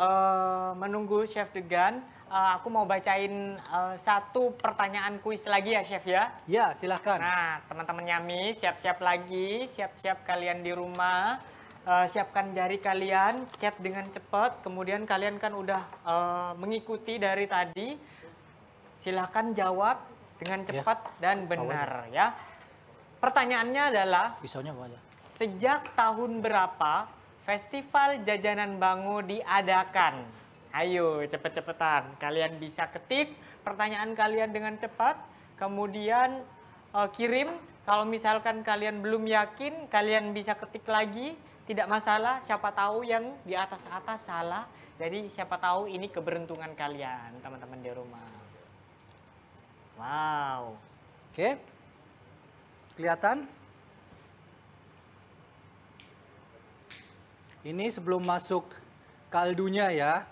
Speaker 1: menunggu Chef Degan, aku mau bacain satu pertanyaan kuis lagi ya, Chef ya.
Speaker 2: Ya, silahkan.
Speaker 1: Nah, teman-teman Yami, siap-siap lagi, siap-siap kalian di rumah. Siapkan jari kalian, chat dengan cepat. Kemudian kalian kan udah mengikuti dari tadi. Silahkan jawab dengan cepat dan benar ya. Pertanyaannya adalah,
Speaker 2: Pisaunya apa aja?
Speaker 1: sejak tahun berapa Festival Jajanan Bango diadakan? Ayo cepet-cepetan. Kalian bisa ketik pertanyaan kalian dengan cepat. Kemudian kirim. Kalau misalkan kalian belum yakin, kalian bisa ketik lagi. Tidak masalah, siapa tahu yang di atas-atas salah. Jadi siapa tahu ini keberuntungan kalian, teman-teman di rumah. Wow.
Speaker 2: Oke. Kelihatan? Ini sebelum masuk kaldunya ya.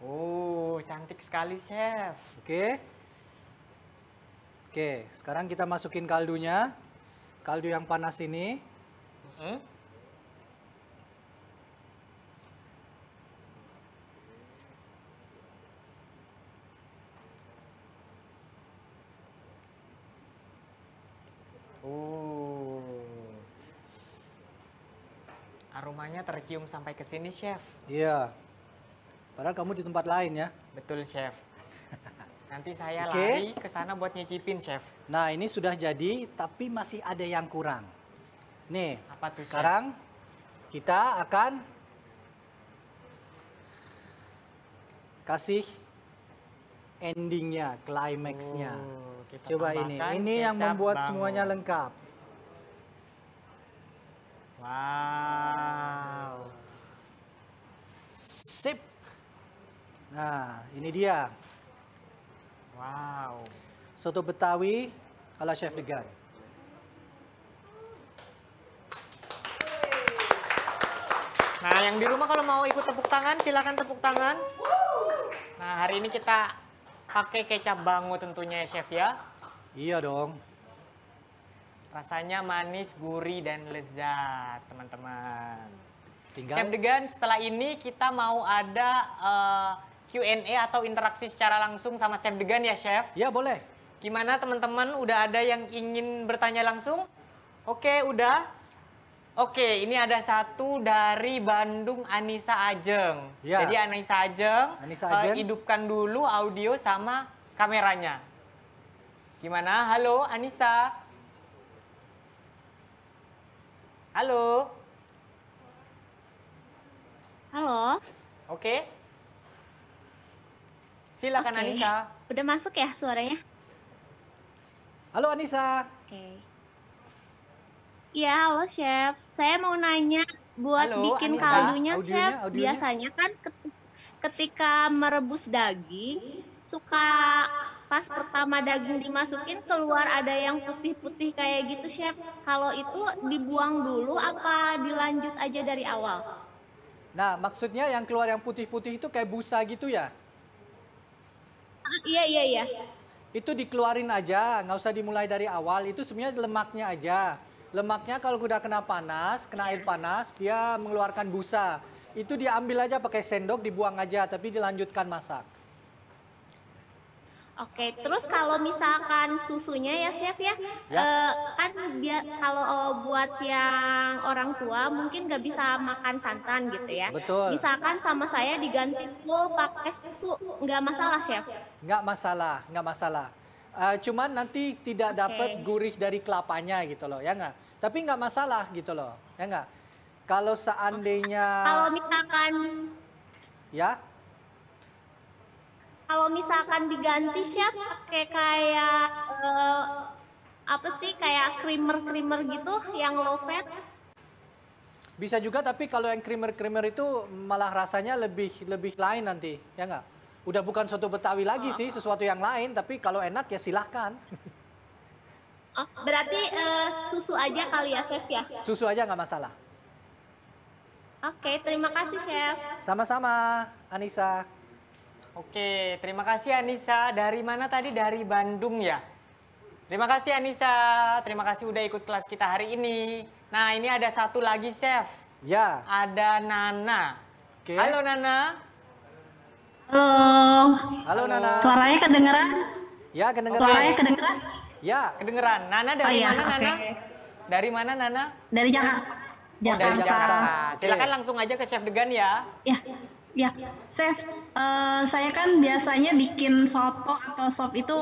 Speaker 1: Oh, cantik sekali, Chef.
Speaker 2: Oke. Oke, sekarang kita masukin kaldunya. Kaldu yang panas ini.
Speaker 1: Aromanya tercium sampai ke sini, Chef.
Speaker 2: Iya. Padahal kamu di tempat lain ya.
Speaker 1: Betul, Chef. Nanti saya
Speaker 2: Oke.
Speaker 1: lari ke sana buat nyicipin, Chef.
Speaker 2: Nah, ini sudah jadi, tapi masih ada yang kurang. Nih,
Speaker 1: Apa tuh, Chef?
Speaker 2: sekarang kita akan kasih endingnya, climaxnya.
Speaker 1: Oh, kita
Speaker 2: Coba ini.
Speaker 1: tambahkan
Speaker 2: Ini yang
Speaker 1: kecap
Speaker 2: membuat
Speaker 1: bango.
Speaker 2: semuanya lengkap.
Speaker 1: Wow.
Speaker 2: Sip. Nah, ini dia.
Speaker 1: Wow.
Speaker 2: Soto Betawi ala Chef Degan.
Speaker 1: Nah, yang di rumah kalau mau ikut tepuk tangan, silakan tepuk tangan. Nah, hari ini kita pakai kecap bango tentunya ya, Chef ya.
Speaker 2: Iya dong.
Speaker 1: Rasanya manis, gurih, dan lezat, teman-teman.
Speaker 2: Tinggal
Speaker 1: Chef Degan, setelah ini kita mau ada Q&A atau interaksi secara langsung sama Chef Degan ya, Chef?
Speaker 2: Ya, boleh.
Speaker 1: Gimana teman-teman, udah ada yang ingin bertanya langsung? Oke, udah? Oke, ini ada satu dari Bandung, Anissa Ajeng.
Speaker 2: Ya.
Speaker 1: Jadi Anissa Ajeng,
Speaker 2: Anissa Ajeng.
Speaker 1: hidupkan dulu audio sama kameranya. Gimana? Halo Anissa? Halo?
Speaker 3: Halo.
Speaker 1: Oke. Silakan
Speaker 3: Oke.
Speaker 1: Anissa.
Speaker 3: Udah masuk ya suaranya?
Speaker 2: Halo Anissa.
Speaker 3: Oke. Iya, halo Chef. Saya mau nanya buat
Speaker 1: Halo,
Speaker 3: bikin
Speaker 1: Anissa.
Speaker 3: kaldunya,
Speaker 2: Audionya,
Speaker 3: Chef.
Speaker 2: audionya.
Speaker 3: Biasanya kan ketika merebus daging suka pas pertama daging dimasukin keluar ada yang putih-putih kayak gitu, Chef. Kalau itu dibuang dulu apa dilanjut aja dari awal?
Speaker 2: Nah, maksudnya yang keluar yang putih-putih itu kayak busa gitu ya?
Speaker 3: Iya, iya, iya.
Speaker 2: Itu dikeluarin aja, nggak usah dimulai dari awal. Itu sebenarnya lemaknya aja. Lemaknya kalau udah kena panas, kena air panas, dia mengeluarkan busa. Itu diambil aja pakai sendok, dibuang aja, tapi dilanjutkan masak.
Speaker 3: Oke, terus kalau misalkan susunya ya Chef ya,
Speaker 2: Ya.
Speaker 3: kan kalau buat yang orang tua mungkin nggak bisa makan santan gitu ya.
Speaker 2: Betul.
Speaker 3: Misalkan sama saya diganti full pakai susu, nggak masalah Chef.
Speaker 2: Nggak masalah, nggak masalah. Cuman nanti tidak dapat gurih dari kelapanya gitu loh, ya nggak? Tapi nggak masalah gitu loh, ya nggak? Kalau seandainya,
Speaker 3: Kalau misalkan
Speaker 2: ya,
Speaker 3: Kalau misalkan diganti Chef pakai kayak apa sih kayak creamer gitu yang low fat?
Speaker 2: bisa juga. Tapi kalau yang creamer-creamer itu malah rasanya lebih lain nanti, ya nggak? Udah bukan soto Betawi lagi sih, sesuatu yang lain. Tapi kalau enak ya silahkan.
Speaker 3: Oh, berarti susu aja kali ya Chef ya?
Speaker 2: Susu aja nggak masalah.
Speaker 3: Oke, terima kasih Chef.
Speaker 2: Sama-sama, Anissa.
Speaker 1: Oke, terima kasih Anissa. Dari mana tadi? Dari Bandung ya? Terima kasih Anissa. Terima kasih udah ikut kelas kita hari ini. Nah, ini ada satu lagi, Chef.
Speaker 2: Ya,
Speaker 1: Ada Nana.
Speaker 2: oke.
Speaker 1: Halo Nana.
Speaker 4: Halo,
Speaker 2: Halo Nana.
Speaker 4: suaranya kedengeran?
Speaker 2: Ya, kedengeran.
Speaker 4: Suaranya kedengeran?
Speaker 2: Ya,
Speaker 1: Kedengeran. Nana
Speaker 4: Oh
Speaker 1: dari
Speaker 4: iya,
Speaker 1: mana
Speaker 4: oke.
Speaker 1: Nana? Dari mana Nana?
Speaker 4: Dari Jakarta.
Speaker 1: Oh, dari Jakarta.
Speaker 2: Oke.
Speaker 1: Silakan langsung aja ke Chef Degan ya.
Speaker 4: Ya, ya. Chef, saya kan biasanya bikin soto atau sop itu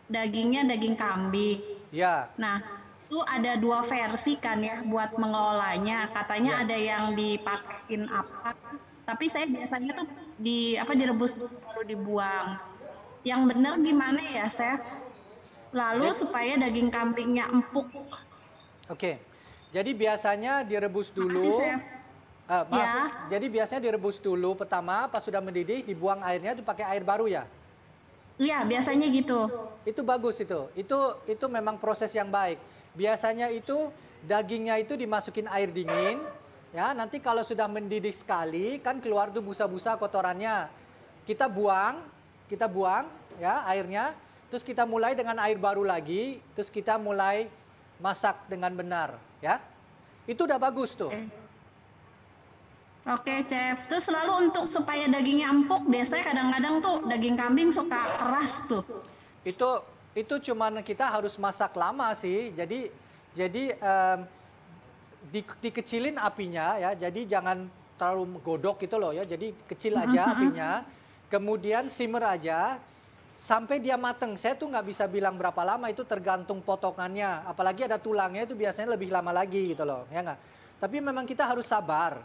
Speaker 4: dagingnya daging kambing.
Speaker 2: ya.
Speaker 4: Nah, itu ada dua versi kan ya buat mengelolanya. Katanya
Speaker 2: Ya.
Speaker 4: ada yang dipakein apa? Tapi saya biasanya tuh direbus dulu baru dibuang. Yang benar gimana ya, Chef? Lalu
Speaker 2: Jadi-
Speaker 4: supaya daging kambingnya empuk.
Speaker 2: Oke. Jadi biasanya direbus dulu.
Speaker 4: Makasih, Chef.
Speaker 2: Maaf.
Speaker 4: Ya.
Speaker 2: Jadi biasanya direbus dulu pertama, pas sudah mendidih dibuang airnya itu pakai air baru ya.
Speaker 4: Iya, biasanya gitu.
Speaker 2: Itu bagus itu. Itu memang proses yang baik. Biasanya itu dagingnya itu dimasukin air dingin, ya. Nanti kalau sudah mendidih sekali kan keluar tuh busa-busa kotorannya. Kita buang ya airnya. Terus kita mulai dengan air baru lagi, terus kita mulai masak dengan benar, ya. Itu udah bagus tuh.
Speaker 4: Oke, Chef. Terus lalu untuk supaya dagingnya empuk, biasanya kadang-kadang tuh daging kambing suka keras tuh.
Speaker 2: Itu cuman kita harus masak lama sih. Jadi dikecilin apinya ya. Jadi jangan terlalu godok gitu loh ya. Jadi kecil aja apinya. Kemudian simmer aja sampai dia mateng. Saya tuh nggak bisa bilang berapa lama, itu tergantung potongannya. Apalagi ada tulangnya itu biasanya lebih lama lagi gitu loh, ya nggak? Tapi memang kita harus sabar.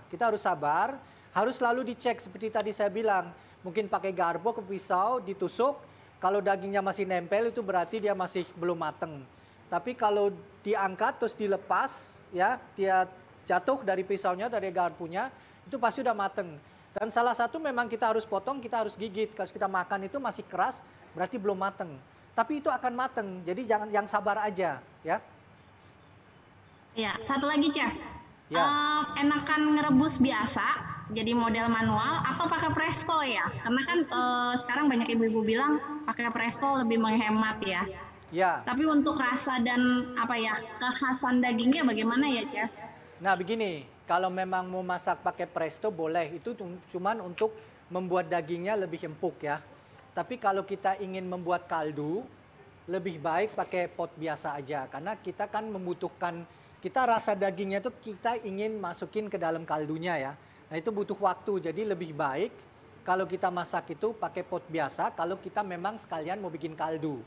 Speaker 2: Harus selalu dicek seperti tadi saya bilang. Mungkin pakai garpu ke pisau, ditusuk. Kalau dagingnya masih nempel itu berarti dia masih belum mateng. Tapi kalau diangkat terus dilepas, ya dia jatuh dari pisaunya, dari garpunya, itu pasti udah mateng. Dan salah satu memang kita harus potong, kita harus gigit. Kalau kita makan itu masih keras, berarti belum mateng. Tapi itu akan mateng, jadi jangan yang sabar aja, ya.
Speaker 4: Ya, satu lagi, Chef.
Speaker 2: Ya.
Speaker 4: Enakan ngerebus biasa, jadi model manual, atau pakai presto ya? Karena kan sekarang banyak ibu-ibu bilang pakai presto lebih menghemat ya.
Speaker 2: Ya.
Speaker 4: Tapi untuk rasa dan kekhasan dagingnya bagaimana ya, Chef?
Speaker 2: Nah begini, kalau memang mau masak pakai presto boleh, itu cuman untuk membuat dagingnya lebih empuk ya. Tapi kalau kita ingin membuat kaldu, lebih baik pakai pot biasa aja. Karena kita kan membutuhkan, kita rasa dagingnya itu kita ingin masukin ke dalam kaldunya ya. Nah itu butuh waktu, jadi lebih baik kalau kita masak itu pakai pot biasa, kalau kita memang sekalian mau bikin kaldu.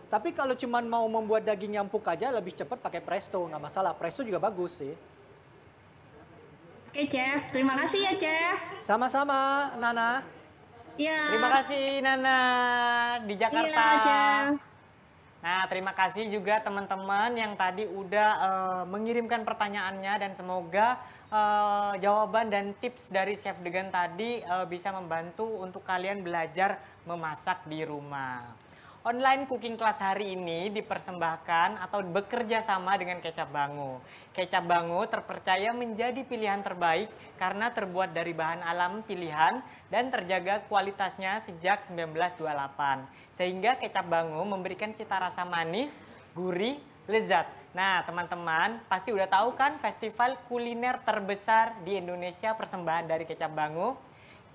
Speaker 2: Tapi kalau cuman mau membuat daging empuk aja, lebih cepat pakai presto, nggak masalah. Presto juga bagus sih.
Speaker 4: Oke, Chef. Terima kasih ya, Chef.
Speaker 2: Sama-sama, Nana.
Speaker 4: Ya.
Speaker 1: Terima kasih Nana di Jakarta.
Speaker 4: Iya, Chef.
Speaker 1: Nah, terima kasih juga teman-teman yang tadi udah mengirimkan pertanyaannya dan semoga jawaban dan tips dari Chef Degan tadi bisa membantu untuk kalian belajar memasak di rumah. Online cooking class hari ini dipersembahkan atau bekerja sama dengan Kecap Bango. Kecap Bango terpercaya menjadi pilihan terbaik karena terbuat dari bahan alam pilihan dan terjaga kualitasnya sejak 1928. Sehingga Kecap Bango memberikan cita rasa manis, gurih, lezat. Nah, teman-teman pasti udah tahu kan festival kuliner terbesar di Indonesia persembahan dari Kecap Bango?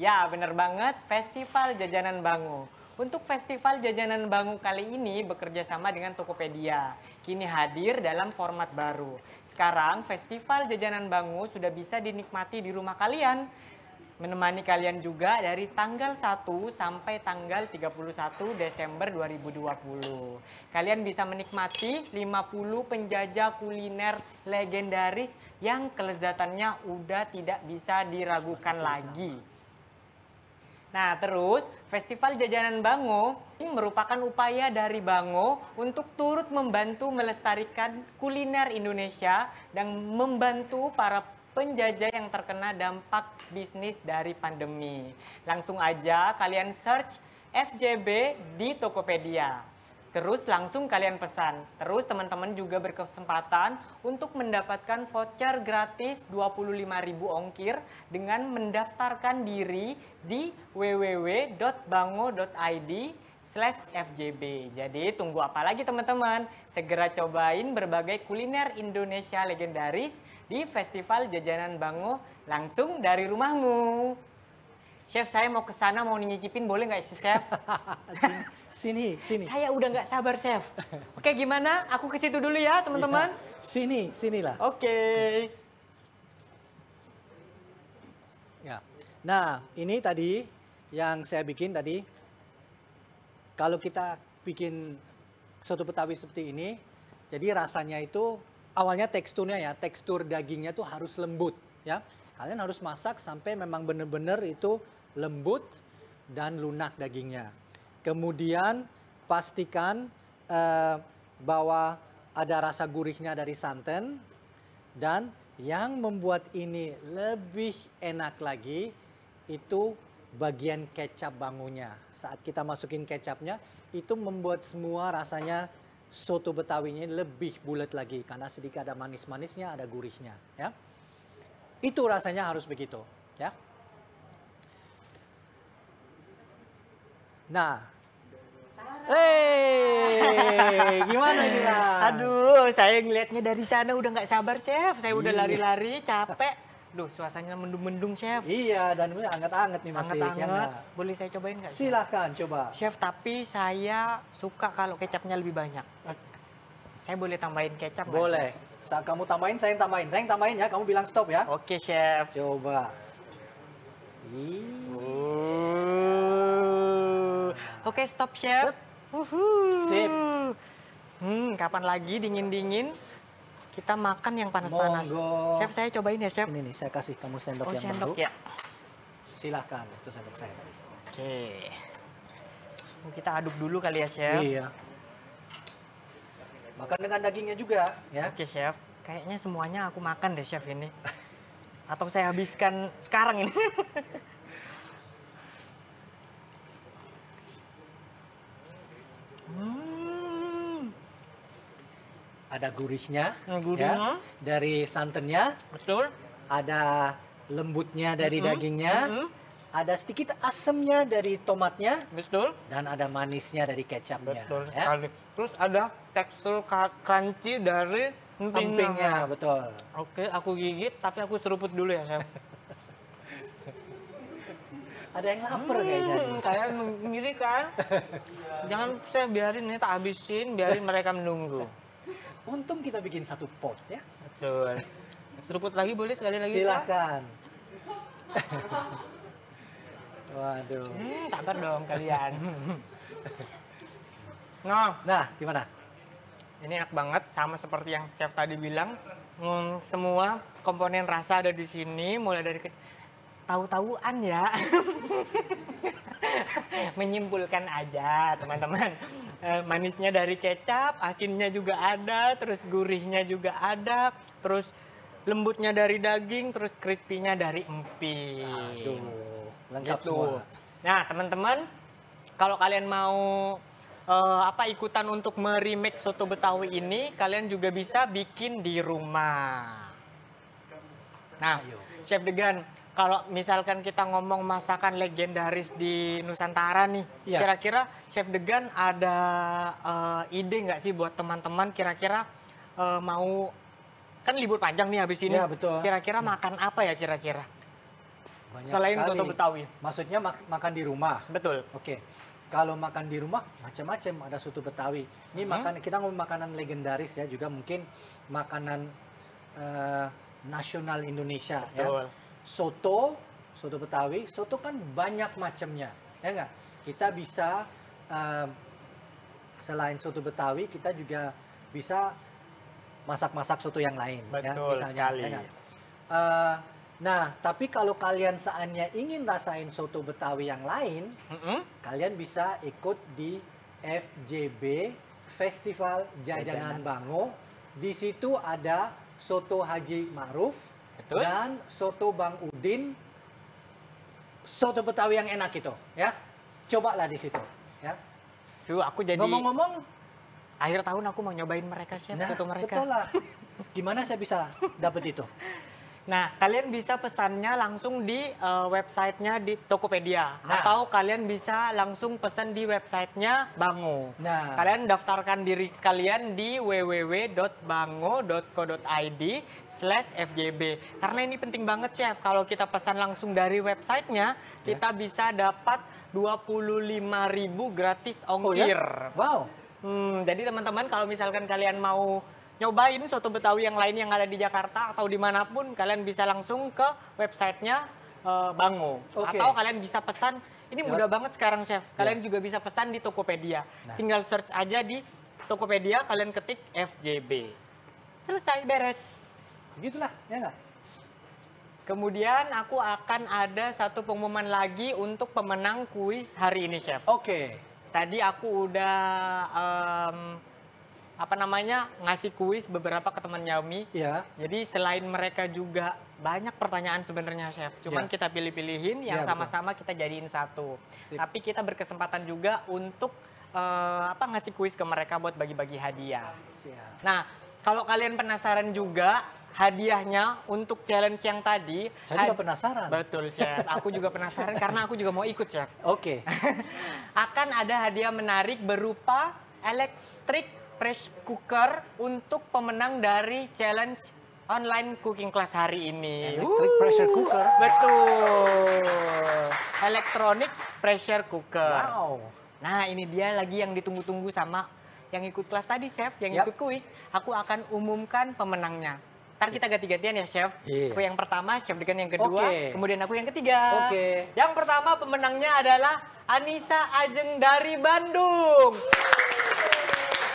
Speaker 1: Ya, bener banget, Festival Jajanan Bango. Untuk Festival Jajanan Bango kali ini bekerja sama dengan Tokopedia. Kini hadir dalam format baru. Sekarang Festival Jajanan Bango sudah bisa dinikmati di rumah kalian. Menemani kalian juga dari tanggal 1 sampai tanggal 31 Desember 2020. Kalian bisa menikmati 50 penjajah kuliner legendaris yang kelezatannya udah tidak bisa diragukan lagi. Nah, terus Festival Jajanan Bango ini merupakan upaya dari Bango untuk turut membantu melestarikan kuliner Indonesia dan membantu para penjajah yang terkena dampak bisnis dari pandemi. Langsung aja kalian search FJB di Tokopedia. Terus langsung kalian pesan. Terus teman-teman juga berkesempatan untuk mendapatkan voucher gratis 25.000 ongkir dengan mendaftarkan diri di www.bango.id/FJB. Jadi tunggu apa lagi teman-teman? Segera cobain berbagai kuliner Indonesia legendaris di Festival Jajanan Bango langsung dari rumahmu. Chef, saya mau ke sana mau nyicipin, boleh nggak sih, Chef?
Speaker 2: Sini.
Speaker 1: Saya udah nggak sabar, Chef. Oke, gimana? Aku ke situ dulu ya, teman-teman.
Speaker 2: Ya, sinilah.
Speaker 1: Oke.
Speaker 2: Ya. Nah, ini tadi yang saya bikin tadi. Kalau kita bikin soto Betawi seperti ini, jadi rasanya itu awalnya teksturnya ya, tekstur dagingnya tuh harus lembut ya. Kalian harus masak sampai memang benar-benar itu lembut dan lunak dagingnya. Kemudian pastikan bahwa ada rasa gurihnya dari santan, dan yang membuat ini lebih enak lagi itu bagian kecap bangunya. Saat kita masukin kecapnya itu membuat semua rasanya soto Betawinya lebih bulat lagi karena sedikit ada manis-manisnya, ada gurihnya ya. Itu rasanya harus begitu ya. Nah, gimana kita?
Speaker 1: Aduh, saya ngelihatnya dari sana udah nggak sabar, Chef. Saya udah lari-lari, capek. Duh, suasananya mendung-mendung, Chef.
Speaker 2: Iya, dan ini anget-anget nih masih.
Speaker 1: Anget-anget. Boleh saya cobain nggak?
Speaker 2: Silahkan coba.
Speaker 1: Chef, tapi saya suka kalau kecapnya lebih banyak. Saya boleh tambahin kecap nggak?
Speaker 2: Boleh. Saat kamu tambahin, saya yang tambahin. Saya yang tambahin ya, kamu bilang stop ya.
Speaker 1: Oke, Chef.
Speaker 2: Coba.
Speaker 1: Oke, stop, Chef.
Speaker 2: Sip.
Speaker 1: Kapan lagi dingin-dingin kita makan yang panas-panas.
Speaker 2: Monggo.
Speaker 1: Chef, saya cobain ya, Chef.
Speaker 2: Ini nih, saya kasih kamu sendok yang
Speaker 1: sendok
Speaker 2: baru.
Speaker 1: ya.
Speaker 2: Silahkan, itu sendok saya tadi.
Speaker 1: Oke. Kita aduk dulu kali ya, Chef.
Speaker 2: Iya. Makan dengan dagingnya juga ya.
Speaker 1: Oke, Chef. Kayaknya semuanya aku makan deh, Chef, ini. Atau saya habiskan sekarang ini.
Speaker 2: Ada gurihnya,
Speaker 1: Gurihnya.
Speaker 2: ya, dari santannya.
Speaker 1: Betul.
Speaker 2: Ada lembutnya dari dagingnya. Ada sedikit asamnya dari tomatnya.
Speaker 1: Betul.
Speaker 2: Dan ada manisnya dari kecapnya.
Speaker 1: Betul
Speaker 2: ya.
Speaker 1: sekali. Terus ada tekstur crunchy dari
Speaker 2: Empingnya, betul.
Speaker 1: Oke, aku gigit, tapi aku seruput dulu ya, Chef.
Speaker 2: Ada yang lapar kayaknya.
Speaker 1: Kayak ngiri kan? Jangan saya biarin ini tak habisin, biarin mereka menunggu.
Speaker 2: Untung kita bikin satu pot ya.
Speaker 1: Betul. Seruput lagi boleh sekali lagi, Chef?
Speaker 2: Silakan. Waduh.
Speaker 1: Sabar dong kalian.
Speaker 2: Nah, gimana?
Speaker 1: Ini enak banget, sama seperti yang Chef tadi bilang. Semua komponen rasa ada di sini, mulai dari tahu-tahuan ya. Menyimpulkan aja, teman-teman. Manisnya dari kecap, asinnya juga ada, terus gurihnya juga ada, terus lembutnya dari daging, terus crispy-nya dari emping.
Speaker 2: Aduh, lengkap
Speaker 1: Gitu.
Speaker 2: semua.
Speaker 1: Nah, teman-teman, kalau kalian mau ikutan untuk meremake soto Betawi ini, kalian juga bisa bikin di rumah. Nah, Chef Degan, kalau misalkan kita ngomong masakan legendaris di Nusantara nih,
Speaker 2: Iya.
Speaker 1: kira-kira Chef Degan ada ide nggak sih buat teman-teman kira-kira mau, kan libur panjang nih habis ini,
Speaker 2: Iya, betul.
Speaker 1: kira-kira makan apa ya kira-kira?
Speaker 2: Banyak
Speaker 1: Selain
Speaker 2: sekali.
Speaker 1: soto Betawi.
Speaker 2: Maksudnya makan di rumah.
Speaker 1: Betul.
Speaker 2: Oke. Kalau makan di rumah macam-macam, ada soto Betawi. Ini kita ngomong makanan legendaris ya, juga mungkin makanan nasional Indonesia
Speaker 1: Betul.
Speaker 2: ya. Soto Betawi, soto kan banyak macamnya, ya enggak? Kita bisa selain soto Betawi, kita juga bisa masak-masak soto yang lain.
Speaker 1: Betul
Speaker 2: ya, misalnya,
Speaker 1: sekali.
Speaker 2: ya enggak? Nah, tapi kalau kalian seandainya ingin rasain soto Betawi yang lain, kalian bisa ikut di FJB, Festival Jajanan Bango. Di situ ada soto Haji Ma'ruf
Speaker 1: Betul.
Speaker 2: dan soto Bang Udin. Soto Betawi yang enak itu, ya. Cobalah di situ, ya.
Speaker 1: Duh, aku jadi
Speaker 2: Ngomong-ngomong,
Speaker 1: akhir tahun aku mau nyobain mereka, Chef, soto mereka.
Speaker 2: betul lah. Gimana saya bisa dapat itu?
Speaker 1: Nah, kalian bisa pesannya langsung di websitenya di Tokopedia.
Speaker 2: Nah.
Speaker 1: Atau kalian bisa langsung pesan di websitenya Bango.
Speaker 2: Nah.
Speaker 1: Kalian daftarkan diri sekalian di www.bango.co.id/FJB. Karena ini penting banget, Chef. Kalau kita pesan langsung dari websitenya, kita bisa dapat 25.000 gratis ongkir.
Speaker 2: Wow.
Speaker 1: Jadi teman-teman kalau misalkan kalian mau nyobain soto Betawi yang lain yang ada di Jakarta atau dimanapun, kalian bisa langsung ke websitenya Bango.
Speaker 2: Oke.
Speaker 1: Atau kalian bisa pesan, ini mudah banget sekarang, Chef. Kalian
Speaker 2: Ya.
Speaker 1: juga bisa pesan di Tokopedia.
Speaker 2: Nah.
Speaker 1: Tinggal search aja di Tokopedia, kalian ketik FJB. Selesai, beres.
Speaker 2: Begitulah, ya enggak?
Speaker 1: Kemudian aku akan ada satu pengumuman lagi untuk pemenang kuis hari ini, Chef.
Speaker 2: Oke.
Speaker 1: Tadi aku udah ngasih kuis beberapa ke teman Yami.
Speaker 2: Ya.
Speaker 1: Jadi selain mereka juga banyak pertanyaan sebenarnya, Chef. Cuman
Speaker 2: Ya.
Speaker 1: kita pilih-pilihin yang
Speaker 2: Ya, betul.
Speaker 1: sama-sama kita jadiin satu.
Speaker 2: Sip.
Speaker 1: Tapi kita berkesempatan juga untuk ngasih kuis ke mereka buat bagi-bagi hadiah.
Speaker 2: Siap.
Speaker 1: Nah, kalau kalian penasaran juga hadiahnya untuk challenge yang tadi.
Speaker 2: Saya juga penasaran.
Speaker 1: Betul, Chef. Aku juga penasaran karena aku juga mau ikut, Chef.
Speaker 2: Oke.
Speaker 1: Akan ada hadiah menarik berupa electric pressure cooker untuk pemenang dari challenge online cooking class hari ini.
Speaker 2: Electric pressure cooker.
Speaker 1: Betul. Electronic pressure cooker.
Speaker 2: Wow.
Speaker 1: Nah, ini dia lagi yang ditunggu-tunggu sama yang ikut kelas tadi, Chef, yang
Speaker 2: Yap.
Speaker 1: ikut kuis. Aku akan umumkan pemenangnya. Ntar kita ganti-gantian ya, Chef.
Speaker 2: Iya.
Speaker 1: Aku yang pertama, Chef Degan yang kedua,
Speaker 2: Oke.
Speaker 1: kemudian aku yang ketiga.
Speaker 2: Oke.
Speaker 1: Yang pertama pemenangnya adalah Anissa Ajeng dari Bandung.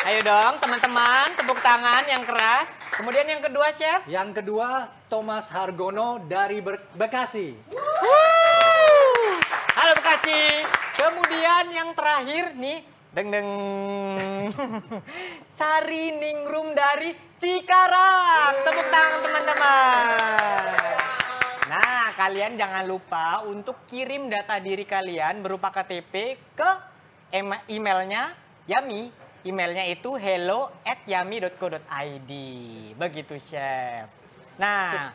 Speaker 1: Ayo dong, teman-teman, tepuk tangan yang keras. Kemudian yang kedua, Chef.
Speaker 2: Yang kedua, Thomas Hargono dari Bekasi.
Speaker 1: Halo Bekasi. Kemudian yang terakhir nih, deng. Sari Ningrum dari Cikarang. Tepuk tangan teman-teman. Nah, kalian jangan lupa untuk kirim data diri kalian berupa KTP ke emailnya Yami. Emailnya itu hello@yami.co.id. Begitu, Chef. Nah,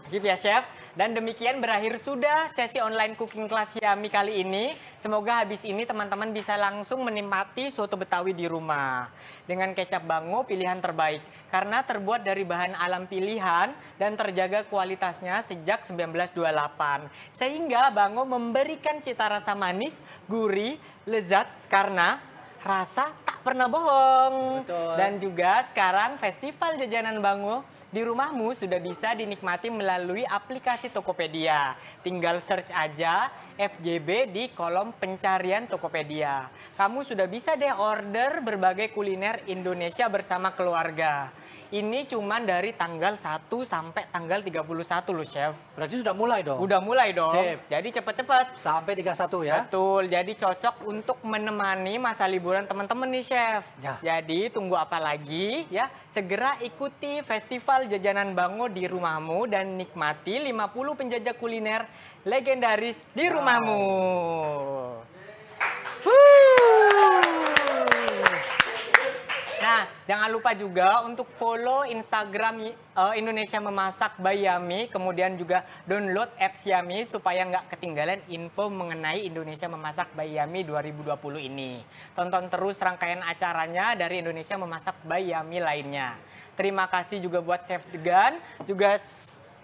Speaker 1: sip ya, Chef. Dan demikian berakhir sudah sesi online cooking class Yami kali ini. Semoga habis ini teman-teman bisa langsung menikmati soto Betawi di rumah. Dengan kecap Bango pilihan terbaik. Karena terbuat dari bahan alam pilihan dan terjaga kualitasnya sejak 1928. Sehingga Bango memberikan cita rasa manis, gurih, lezat karena rasa tak pernah bohong.
Speaker 2: Betul.
Speaker 1: Dan juga sekarang Festival Jajanan Bango di rumahmu sudah bisa dinikmati melalui aplikasi Tokopedia. Tinggal search aja FJB di kolom pencarian Tokopedia. Kamu sudah bisa deh order berbagai kuliner Indonesia bersama keluarga. Ini cuman dari tanggal 1 sampai tanggal 31 loh, Chef.
Speaker 2: Berarti sudah mulai dong?
Speaker 1: Udah mulai dong.
Speaker 2: Sip.
Speaker 1: Jadi cepet-cepet.
Speaker 2: Sampai 31 ya?
Speaker 1: Betul, jadi cocok untuk menemani masa liburan teman-teman nih, Chef.
Speaker 2: Ya.
Speaker 1: Jadi tunggu apa lagi ya? Segera ikuti Festival Jajanan Bango di rumahmu dan nikmati 50 penjajah kuliner legendaris di rumahmu. Jangan lupa juga untuk follow Instagram Indonesia Memasak by Yami, kemudian juga download apps Yami supaya nggak ketinggalan info mengenai Indonesia Memasak by Yami 2020 ini. Tonton terus rangkaian acaranya dari Indonesia Memasak by Yami lainnya. Terima kasih juga buat Chef Degan, juga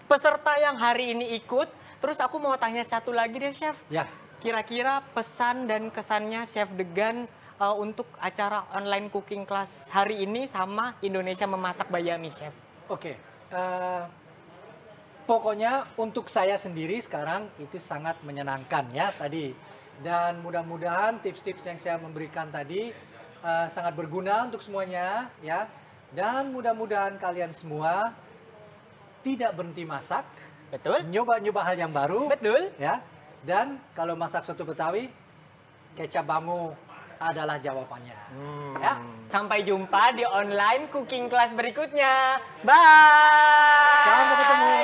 Speaker 1: peserta yang hari ini ikut. Terus aku mau tanya satu lagi deh, Chef.
Speaker 2: Ya.
Speaker 1: Kira-kira pesan dan kesannya Chef Degan untuk acara online cooking class hari ini sama Indonesia Memasak by Yami, Chef?
Speaker 2: Oke. Pokoknya untuk saya sendiri sekarang itu sangat menyenangkan ya tadi. Dan mudah-mudahan tips-tips yang saya memberikan tadi sangat berguna untuk semuanya ya. Dan mudah-mudahan kalian semua tidak berhenti masak.
Speaker 1: Betul?
Speaker 2: Nyoba-nyoba hal yang baru.
Speaker 1: Betul.
Speaker 2: Ya. Dan kalau masak soto Betawi, kecap bangu adalah jawabannya. Ya.
Speaker 1: Sampai jumpa di online cooking class berikutnya. Bye!
Speaker 2: Sampai ketemu.